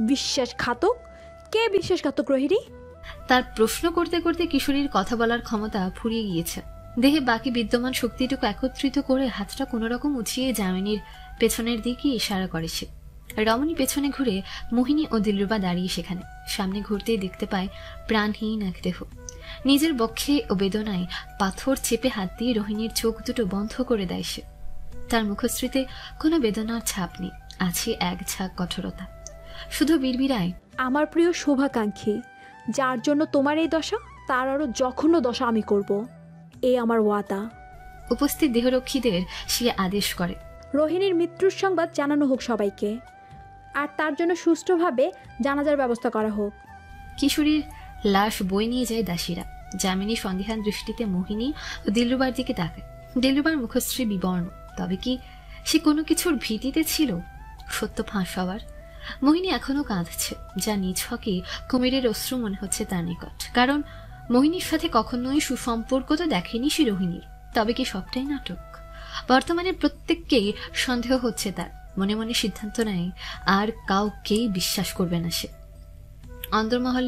বিশ্বাসঘাতক? কে বিশ্বাসঘাতক রোহিণী? তার প্রশ্ন করতে করতে কিশোরীর কথা বলার ক্ষমতা ফুরিয়ে গিয়েছে। দেহে বাকি বিদ্যমান শক্তিটুকু একত্রিত করে হাতটা কোনো রকম উঠিয়ে যামিনীর পেছনের দিকে ইশারা করে সে। রমণী পেছনে ঘুরে মোহিনী ও দিলরুবা দাঁড়িয়ে সেখানে। সামনে ঘুরতেই দেখতে পায় প্রাণহীন এক দেহ। নিজের বক্ষে ও বেদনায় পাথর চেপে হাত দিয়ে রোহিণীর চোখ দুটো বন্ধ করে দেয় সে। তার মুখশ্রীতে কোনো বেদনার ছাপ নেই, আছে এক ঝাঁক কঠোরতা। শুধু বিড়বিড়ায়, আমার প্রিয় শুভাকাঙ্ক্ষী, যার জন্য তোমার এই দশা, তার আরো জঘন্য দশা আমি করব, এই আমার ওয়াদা। উপস্থিত দেহরক্ষীদের সে আদেশ করে, রোহিণীর মৃত্যুর সংবাদ জানানো হোক সবাইকে, আর তার জন্য সুষ্ঠুভাবে জানাজার ব্যবস্থা করা হোক। কিশোরীর লাশ বই নিয়ে যায় দাসীরা। যামিনী সন্দিহান দৃষ্টিতে মোহিনী ও দিলরুবার দিকে তাকায়। দিলরুবার মুখশ্রী বিবর্ণ, তবে কি সে কোনো কিছুর ভীতিতে ছিল? সত্য ফাঁস হওয়ার। মোহিনী এখনো কাঁদছে, যা নিজ হকে কুমিরের অশ্রু মনে হচ্ছে তার নিকট, কারণ মোহিনীর সাথে কখনোই সুসম্পর্ক তো দেখেনি সে রোহিণীর। তবে কি সবটাই নাটক? বর্তমানে প্রত্যেককেই সন্দেহ হচ্ছে তার। মনে মনে সিদ্ধান্ত নেয় আর কাউকেই বিশ্বাস করবে না সে। অন্দরমহল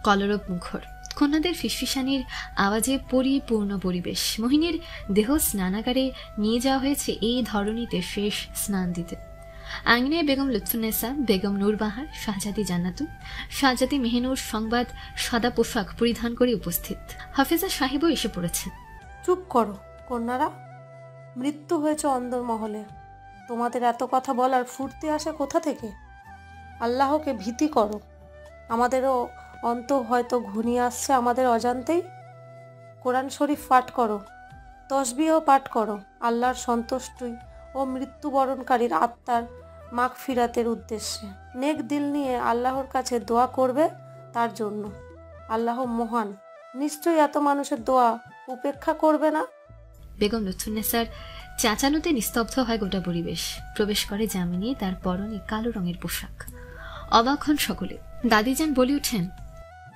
কলরব মুখর, কন্যাদের ফিসফিসানির আওয়াজে পরিপূর্ণ পরিবেশ। মোহিনীর দেহ স্নানাগারে নিয়ে যাওয়া হয়েছে এই ধরনীতে শেষ স্নান দিতে। আঙিনায় বেগম লুৎফুন্নেসা, বেগম নূরবাহার, শাহজাদি জান্নাতুন, শাহজাদি মেহনুর সংবাদ সাদা পোশাক পরিধান করে উপস্থিত। হাফেজা সাহেবও এসে পড়েছেন। চুপ করো কন্যারা, মৃত্যু হয়েছে অন্দরমহলে, তোমাদের এত কথা বলার ফুর্তি আসে কোথা থেকে? আল্লাহকে ভীতি করো, আমাদেরও অন্ত হয়তো ঘনিয়ে আসছে আমাদের অজান্তেই। কোরআন শরীফ পাঠ করো, তসবিহ পাঠ করো, আল্লাহর সন্তুষ্টি ও মৃত্যুবরণকারীর আত্মার মাগফিরাতের উদ্দেশ্যে। নেক দিল নিয়ে আল্লাহর কাছে দোয়া করবে তার জন্য। আল্লাহ মহান, নিশ্চয়ই এত মানুষের দোয়া উপেক্ষা করবে না। বেগম লুৎফুন্নেসার চেঁচানোতে নিস্তব্ধ হয় গোটা পরিবেশ। প্রবেশ করে যামিনী, তার পরনে কালো রঙের পোশাক। অবাক হন সকলে। দাদিজান বলে ওঠেন,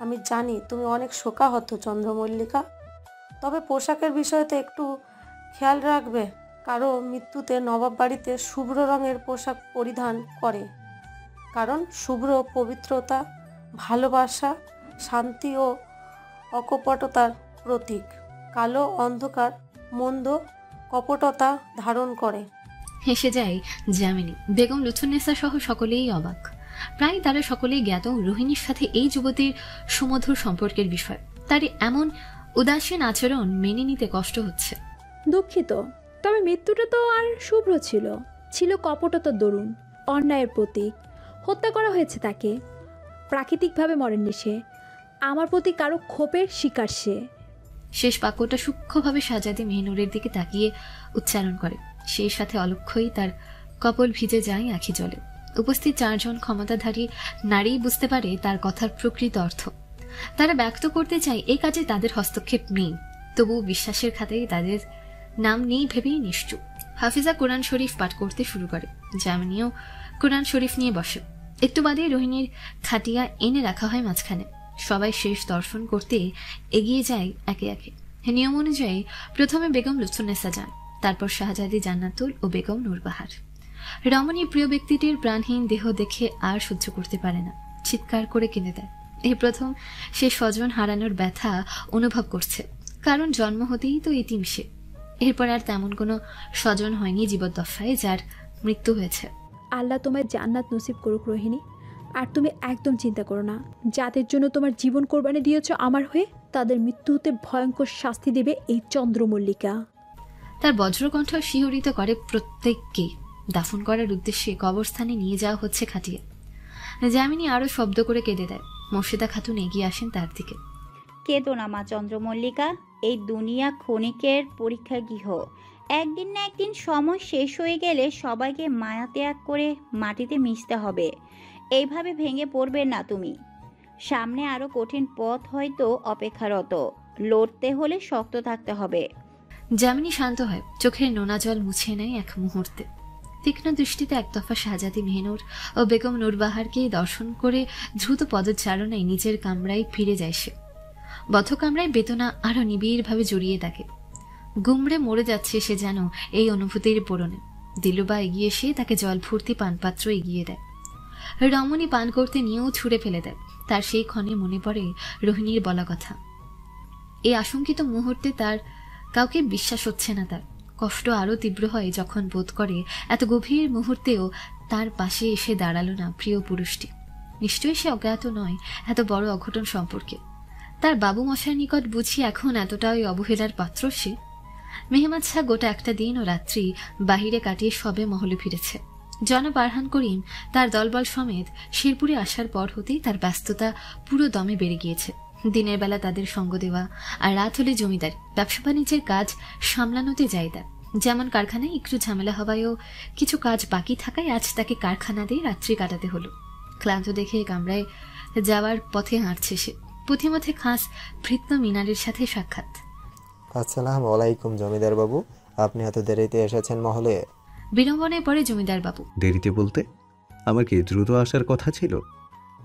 আমি জানি তুমি অনেক শোকাহত চন্দ্রমল্লিকা, তবে পোশাকের বিষয়তে একটু খেয়াল রাখবে। কারো মৃত্যুতে নবাব বাড়িতে শুভ্র রঙের পোশাক পরিধান করে, কারণ শুভ্র পবিত্রতা, ভালোবাসা, শান্তি ও অকপটতার প্রতীক। কালো অন্ধকার মন্দ কপটতা ধারণ করে। হেসে যায় যামিনী। বেগম লুৎফুন্নেসা সহ সকলেই অবাক। প্রায় তারা সকলেই জ্ঞাত রোহিণীর সাথে এই যুবতীর সুমধুর সম্পর্কের বিষয়। তার এমন উদাসীন আচরণ মেনে নিতে কষ্ট হচ্ছে। দুঃখিত, তবে মৃত্যুটা তো আর শুভ্র ছিল কপটতার দরুন, অন্যায়ের প্রতীক। হত্যা করা হয়েছে তাকে, প্রাকৃতিকভাবে মরেননি সে। আমার প্রতি কারো ক্ষোভের শিকার সে। শেষ বাক্যটা সূক্ষ্মভাবে শাহজাদি মেহনুরের দিকে তাকিয়ে উচ্চারণ করে। সেই সাথে অলক্ষ্যই তার কপল ভিজে যায় আঁখি জলে। উপস্থিত 4 জন ক্ষমতাধারী নারী বুঝতে পারে তার কথার প্রকৃত অর্থ। তারা ব্যক্ত করতে চায় এই কাজে তাদের হস্তক্ষেপ নেই, তবু বিশ্বাসের খাতায় তাদের নাম নেই ভেবেই নিশ্চুপ। হাফিজা কোরআন শরীফ পাঠ করতে শুরু করে। যামিনীও কোরআন শরীফ নিয়ে বসে। একটু বাদে রোহিণীর খাটিয়া এনে রাখা হয় মাঝখানে। সবাই শেষ দর্শন করতে এগিয়ে যায় একে একে। নিয়ম অনুযায়ী প্রথমে বেগম লুৎফুন্নেসা যান, তারপর শাহজাদি জান্নাতুল ও বেগম নূরবাহার। রমণী প্রিয় ব্যক্তিটির প্রাণহীন দেহ দেখে আর সহ্য করতে পারে না, চিৎকার করে কেঁদে দেয়। এই প্রথম সে স্বজন হারানোর ব্যথা অনুভব করছে, কারণ জন্ম হতেই তো এতিম সে। এরপর আর তেমন কোনো স্বজন হয়নি জীবদ্দশায় যার মৃত্যু হয়েছে। আল্লাহ তোমায় জান্নাত নসিব করুক রোহিণী। আর তুমি একদম চিন্তা করো না, যাদের জন্য তোমার জীবন কোরবানি দিয়েছ আমার হয়ে, তাদের মৃত্যু হতে ভয়ঙ্কর শাস্তি দেবে এই চন্দ্রমল্লিকা। তার বজ্রকণ্ঠ শিহরিত করে প্রত্যেককে। দাফন করার উদ্দেশ্যে কবরস্থানে নিয়ে যাওয়া হচ্ছে খাটিয়া। যামিনী আরো শব্দ করে কেঁদে দেয়। মোর্শেদা খাতুন এগিয়ে আসেন তার দিকে। কেঁদো না মা চন্দ্রমল্লিকা, এই দুনিয়া ক্ষণিকের পরীক্ষা গৃহ। একদিন না একদিন সময় শেষ হয়ে গেলে সবাইকে মায়া ত্যাগ করে মাটিতে মিশতে হবে। এইভাবে ভেঙে পড়বে না তুমি। সামনে আরো কঠিন পথ হয়তো অপেক্ষারত, লড়তে হলে শক্ত থাকতে হবে। যামিনী শান্ত হয়, চোখের নোনা জল মুছে নেয় এক মুহূর্তে। তীক্ষ্ণ দৃষ্টিতে এক দফা শাহজাদি মেহনুর ও বেগম নূরবাহারকে দর্শন করে দ্রুত পদচারণায় নিজের কামরায় ফিরে যায় সে। বদ্ধ কামরায় বেদনা আরো নিবিড়ভাবে জড়িয়ে থাকে। গুমড়ে মরে যাচ্ছে সে যেন এই অনুভূতির পূরণে। দিলুবা এগিয়ে এসে তাকে জল ভর্তি পানপাত্র এগিয়ে দেয়। রমণী পান করতে নিয়েও ছুঁড়ে ফেলে দেয়। তার সেই ক্ষণে মনে পড়ে রোহিণীর বলা কথা। এই আশঙ্কিত মুহূর্তে তার কাউকে বিশ্বাস হচ্ছে না। তার কষ্ট আরো তীব্র হয় যখন বোধ করে এত গভীর মুহূর্তেও তার পাশে এসে দাঁড়ালো না প্রিয় পুরুষটি। নিশ্চয়ই সে অজ্ঞাত নয় এত বড় অঘটন সম্পর্কে। তার বাবু মশার নিকট বুঝি এখন এতটাই অবহেলার পাত্র সে। মেহমাদ শাহ গোটা একটা দিন ও রাত্রি বাহিরে কাটিয়ে সবে মহলে ফিরেছে। জনাব আরহান করিম তার দলবল সমেত শেরপুরে আসার পর হতেই তার ব্যস্ততা পুরো দমে বেড়ে গিয়েছে। দিনের বেলা তাদের সঙ্গ দেওয়া, আর রাত হলে জমিদার ব্যবসা বাণিজ্যের কাজ সামলানোতে যায়দা। যেমন কারখানায় একটু ঝামেলা হওয়ায়ও কিছু কাজ বাকি থাকায় আজ তাকে কারখানা দিয়ে রাত্রি কাটাতে হলো। ক্লান্ত দেখে কামরায় যাওয়ার পথে হাঁটছে সে। পথিমধ্যে খাস ভৃত্য মিনারের সাথে সাক্ষাৎ। আসসালামু আলাইকুম জমিদার বাবু, আপনি এত দেরিতে এসেছেন মহলে? বিড়ম্বনায় পড়ে জমিদার বাবু। দেরিতে বলতে আমার কি দ্রুত আসার কথা ছিল?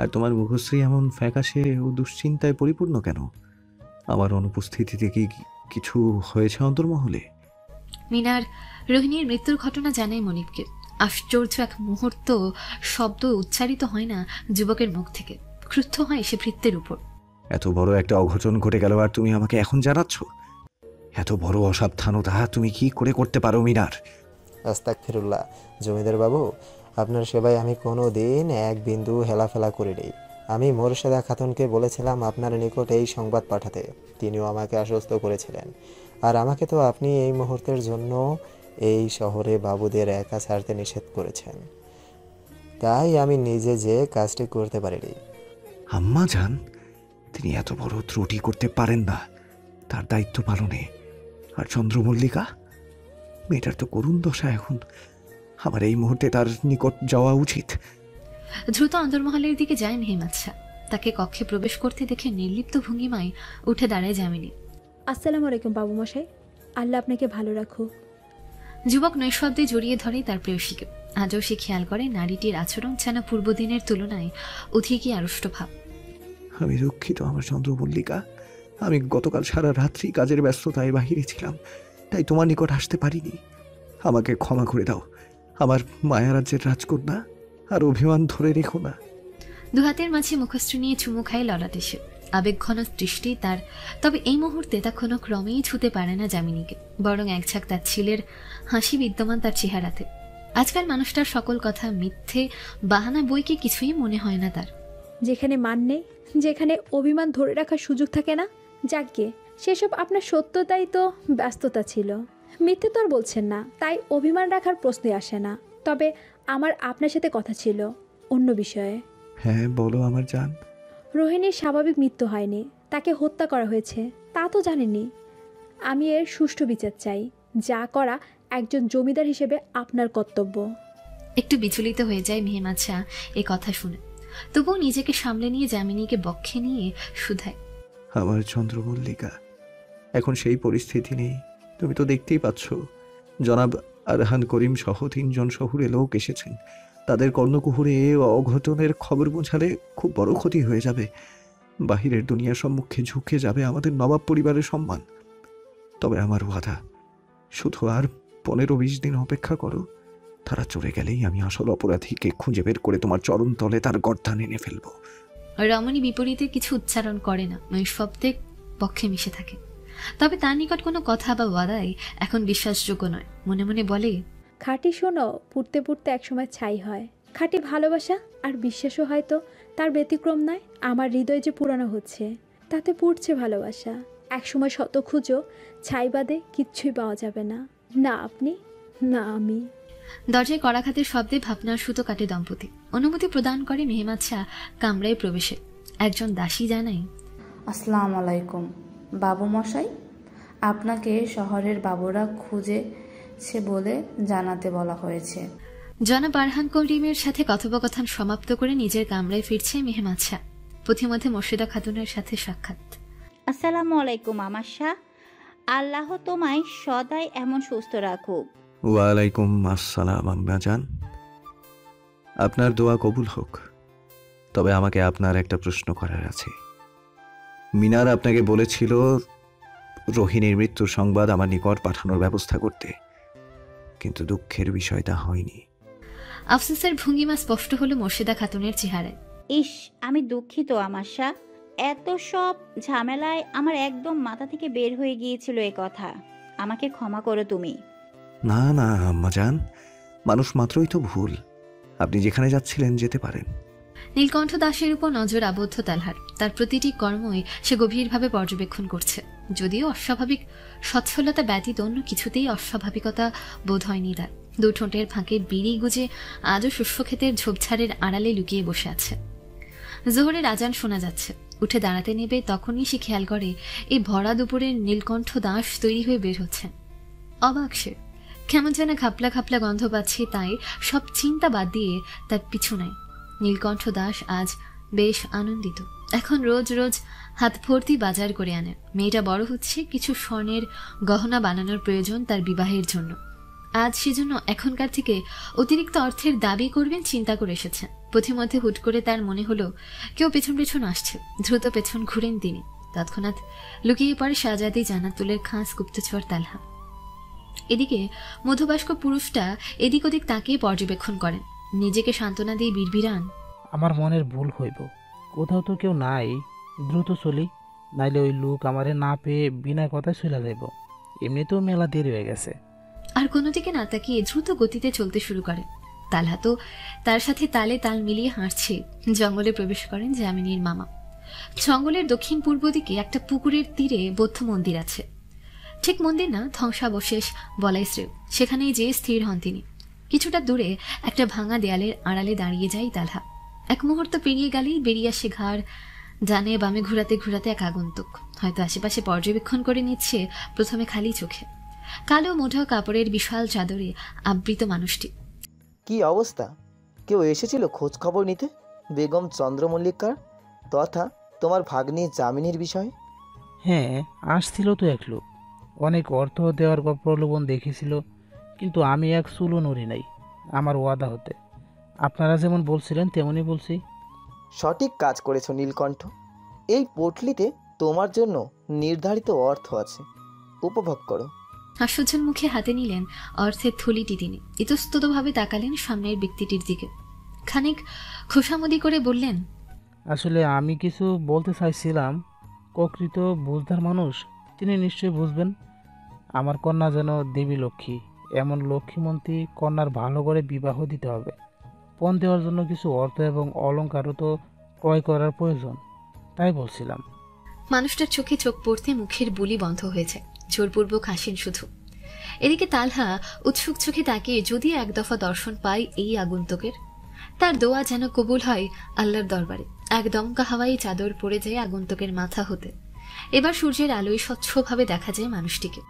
আর তোমার মুখশ্রী এমন ফ্যাকাশে ও দুশ্চিন্তায় পরিপূর্ণ কেন? আমার অনুপস্থিতিতে কি কিছু হয়েছে অন্তর্মহলে? মিনার রোহিণীর মৃত্যুর ঘটনা জানায় মনিবকে। আশ্চর্য এক মুহূর্ত শব্দ উচ্চারিত হয় না যুবকের মুখ থেকে। ক্রুদ্ধ হয় সে ভৃত্যের উপর। এত বড় একটা অঘটন ঘটে গেল আর তুমি আমাকে এখন জানাচ্ছ? এত বড় অসাবধানতা তুমি কি করে করতে পারো মিনার? আস্তাগফিরুল্লাহ জমিদার বাবু, আপনার সেবায় আমি কোনো দিন এক বিন্দু হেলাফেলা করিনি। আমি মোর্শেদা খাতুনকে বলেছিলাম আপনার নিকট এই সংবাদ পাঠাতে, তিনিও আমাকে আশ্বস্ত করেছিলেন। আর আমাকে তো আপনি এই মুহূর্তের জন্য এই শহরে বাবুদের একা ছাড়তে নিষেধ করেছেন, তাই আমি নিজে যে কাজটি করতে পারিনি। আম্মা জান, তিনি এত বড় ত্রুটি করতে পারেন না তার দায়িত্ব পালনে। আর চন্দ্রমল্লিকা মেয়েটার তো করুণ দশা এখন। আমার এই মুহূর্তে তার নিকট যাওয়া উচিত। দ্রুত অন্তর্মহলের দিকে যায় মেহমাদ শাহ। তাকে কক্ষে প্রবেশ করতে দেখে নির্লিপ্ত ভঙ্গিমায় উঠে দাঁড়ায় যামিনী। আসসালামু আলাইকুম বাবু মশাই, আল্লাহ আপনাকে ভালো রাখুক। যুবক নৈশব্দে জড়িয়ে ধরে তার প্রেয়সীকে। আজও সে খেয়াল করে নারীটির আচরণ যেন পূর্বদিনের তুলনায় অধিকই আড়ষ্ট ভাব। আমি দুঃখিত আমার চন্দ্রমল্লিকা। আমি গতকাল সারা রাত্রি কাজের ব্যস্ততায় বাহিরে ছিলাম, তাই তোমার নিকট আসতে পারিনি। আমাকে ক্ষমা করে দাও আমার মায়ারাজ্যের রাজকন্যা, আর অভিমান ধরে রেখো না। দুহাতের মাঝে মুখশ্রী নিয়ে চুমু খায় ললাট এসে। আবেগঘন দৃষ্টি তার, তবে এই মুহূর্তে তা কোনো ক্রমেই ছুতে পারে না যামিনীকে, বরং একঝাঁক তার ছেলের হাসি বিদ্যমান তার চেহারাতে। আজকাল মানুষটার সকল কথা মিথ্যে বাহানা বইকে কিছুই মনে হয় না তার। যেখানে মান নেই, যেখানে অভিমান ধরে রাখার সুযোগ থাকে না, যাকে সেসব আপনার সত্যতাই তো ব্যস্ততা ছিল। মিথ্যে তো আর বলছেন না, তাই অভিমান রাখার প্রশ্নই আসে না। তবে আমার আপনার সাথে কথা ছিল অন্য বিষয়ে। হ্যাঁ বলো আমার জান। রোহিণীর স্বাভাবিক মৃত্যু হয়নি, তাকে হত্যা করা হয়েছে, তা তো জানেননি। আমি এর সুষ্ঠু বিচার চাই। যা করা একজন জমিদার হিসেবে আপনার কর্তব্য। একটু বিচলিত হয়ে যায় মেহেমাছা এ কথা শুনে, তবুও নিজেকে সামলে নিয়ে যামিনীকে বক্ষে নিয়ে শুধায়। আমার চন্দ্রমল্লিকা, এখন সেই পরিস্থিতি নেই। তুমি তো দেখতেই পাচ্ছ, জনাব আরহান করিম সহ 3 জন শহুরে লোক এসেছেন। তাদের কর্ণকুহুরে অঘটনের খবর পৌঁছালে খুব বড় ক্ষতি হয়ে যাবে। বাহিরের দুনিয়ার সম্মুখে ঝুঁকে যাবে আমাদের নবাব পরিবারের সম্মান। তবে আমার ওয়াদা, শুধু আর 15-20 দিন অপেক্ষা করো। তারা চলে গেলেই আমি আসল অপরাধীকে খুঁজে বের করে তোমার চরণ তলে তার গর্দান এনে ফেলবো। রমণী বিপরীতে কিছু উচ্চারণ করে না, নৈশব্দে পক্ষে মিশে থাকে। তবে তার নিকট কোনো কথা বা ওয়াদাই এখন বিশ্বাসযোগ্য নয়। মনে মনে বলে, খাঁটি শোনো পুড়তে পুড়তে একসময় ছাই হয়। খাঁটি ভালোবাসা আর বিশ্বাসও হয়তো তার ব্যতিক্রম নয়। আমার হৃদয় যে পুরানো হচ্ছে, তাতে পুড়ছে ভালোবাসা। একসময় শত খুঁজো, ছাই বাদে কিচ্ছুই পাওয়া যাবে না। না আপনি, না আমি। দরজায় কড়াঘাতের শব্দে ভাবনার সুতো কাটে দম্পতি। অনুমতি প্রদান করে মেহেমাচ্ছা কামরায় প্রবেশে। একজন দাসী জানাই, আসসালামু আলাইকুম বাবু মশাই, আপনাকে শহরের বাবুরা খুঁজেছে বলে জানাতে বলা হয়েছে। জনাব আরহান করিমের সাথে কথোপকথন সমাপ্ত করে নিজের কামরায় ফিরছে মেহেমাচ্ছা। পথিমধ্যে মোর্শেদা খাতুনের সাথে সাক্ষাৎ। আসসালামু আলাইকুম আমার শাহ, আল্লাহ তোমায় সদাই এমন সুস্থ রাখুক। ওয়ালাইকুম আসসালাম আম্মা জান, আপনার দোয়া কবুল হোক। তবে আমাকে আপনার একটা প্রশ্ন করার আছে। মিনার আপনাকে বলেছিল রোহিণীর মৃত্যুর সংবাদ আমার নিকট পাঠানোর ব্যবস্থা করতে, কিন্তু দুঃখের বিষয়টা হয়নি। আফসোসের ভঙ্গিমা স্পষ্ট হলো মোর্শেদা খাতুনের চেহারায়। ইস, আমি দুঃখিত আমার শাহ, এত সব ঝামেলায় আমার একদম মাথা থেকে বের হয়ে গিয়েছিল এ কথা। আমাকে ক্ষমা করো তুমি। না না আম্মা জান, মানুষ মাত্রই তো ভুল। আপনি যেখানে যাচ্ছিলেন যেতে পারেন। নীলকণ্ঠ দাসের উপর নজর আবদ্ধ তালহার। তার প্রতিটি কর্মই সে গভীরভাবে পর্যবেক্ষণ করছে। যদিও অস্বাভাবিক সচ্ছলতা ব্যতীত অন্য কিছুতেই অস্বাভাবিকতা বোধ হয়নি তার। 2 ঠোঁটের ফাঁকে বিড়ি গুজে আজও শস্যক্ষেতের ঝোপঝাড়ের আড়ালে লুকিয়ে বসে আছে। জোহরের আজান শোনা যাচ্ছে। উঠে দাঁড়াতে নেবে তখনই সে খেয়াল করে এই ভরা দুপুরের নীলকণ্ঠ দাস তৈরি হয়ে বের হচ্ছেন। অবাক সে, কেমন যেন খাপলা খাপলা গন্ধ পাচ্ছে, তাই সব চিন্তা বাদ দিয়ে তার পিছু নেয়। নীলকণ্ঠ দাস আজ বেশ আনন্দিত। এখন রোজ রোজ হাত ভর্তি বাজার করে আনে। মেয়েটা বড় হচ্ছে, কিছু স্বর্ণের গহনা বানানোর প্রয়োজন তার বিবাহের জন্য। আজ সেজন্য এখনকার থেকে অতিরিক্ত অর্থের দাবি করবেন চিন্তা করে এসেছেন। পথিমধ্যে হুট করে তার মনে হলো কেউ পেছন পেছন আসছে। দ্রুত পেছন ঘুরেন তিনি। তৎক্ষণাৎ লুকিয়ে পড়ে শাহজাদি জান্নাতুলের খাস গুপ্তচর তালহা। এদিকে মধুবাস্ক পুরুষটা এদিক ওদিক তাকিয়ে পর্যবেক্ষণ করেন। নিজেকে সান্ত্বনা দিয়ে বিড়বিড়ান, আমার মনের ভুল হইব, কোথাও তো কেউ নাই, দ্রুত চলি, নাইলে ওই লোক আমারে না পেয়ে বিনা কথায় চলে যাইব। এমনিতেও মেলা দেরি হয়ে গেছে। আর কোনো দিকে না তাকিয়ে দ্রুত গতিতে চলতে শুরু করে। তালহা তো তার সাথে তালে তাল মিলিয়ে হাঁটছে। জঙ্গলে প্রবেশ করেন যামিনীর মামা। জঙ্গলের দক্ষিণ পূর্ব দিকে একটা পুকুরের তীরে বৌদ্ধ মন্দির আছে। ঠিক মন্দির না, ধ্বংসাবশেষ বলাই শ্রেয়। সেখানেই যেয়ে স্থির হন তিনি। কিছুটা দূরে একটা ভাঙা দেয়ালের আড়ালে দাঁড়িয়ে যায় তালহা। এক মুহূর্ত পেরিয়ে গেলেই বেরিয়ে আসে ঘাড় ডানে বামে ঘুরাতে ঘুরাতে এক আগন্তুক। হয়তো আশেপাশে পর্যবেক্ষণ করে নিচ্ছে প্রথমে খালি চোখে। কালো মোটা কাপড়ের বিশাল চাদরে আবৃত মানুষটি। কি অবস্থা? কেউ এসেছিল খোঁজ খবর নিতে বেগম চন্দ্রমল্লিকার তথা তোমার ভাগ্নি যামিনীর বিষয়ে? হ্যাঁ, আসছিল তো এক লোক। অনেক অর্থ দেওয়ার প্রলোভন দেখিয়েছিল, কিন্তু আমি এক চুলও নড়ি নাই আমার ওয়াদা হতে। আপনারা যেমন বলছিলেন তেমনই বলছি। সঠিক কাজ করেছো নীলকণ্ঠ। এই পটলিতে তোমার জন্য নির্ধারিত অর্থ আছে, উপভোগ করো। আশুজ্জ্বল মুখে হাতে নিলেন অর্থের থলিটি তিনি। ইতস্ততভাবে তাকালেন সামনের ব্যক্তিটির দিকে, খানিক খোশামদি করে বললেন, আসলে আমি কিছু বলতে চাইছিলাম। প্রকৃত বুঝদার মানুষ তিনি নিশ্চয়ই বুঝবেন। আমার কন্যা যেন দেবী লক্ষ্মী, এমন লক্ষ্মীমন্তী কন্যার ভালো করে বিবাহ দিতে হবে। পণ দেওয়ার জন্য কিছু অর্থ এবং অলংকারও তো ক্রয় করার প্রয়োজন, তাই বলছিলাম। মানুষটার চোখে চোখ পড়তে মুখের বুলি বন্ধ হয়েছে, জোরপূর্বক হাসেন শুধু। এদিকে তালহা উৎসুক চোখে তাকিয়ে যদি এক দফা দর্শন পায় এই আগন্তুকের, তার দোয়া যেন কবুল হয় আল্লাহর দরবারে। এক দমকা হাওয়াই চাদর পড়ে যায় আগন্তুকের মাথা হতে। এবার সূর্যের আলোয় স্বচ্ছভাবে দেখা যায় মানুষটিকে।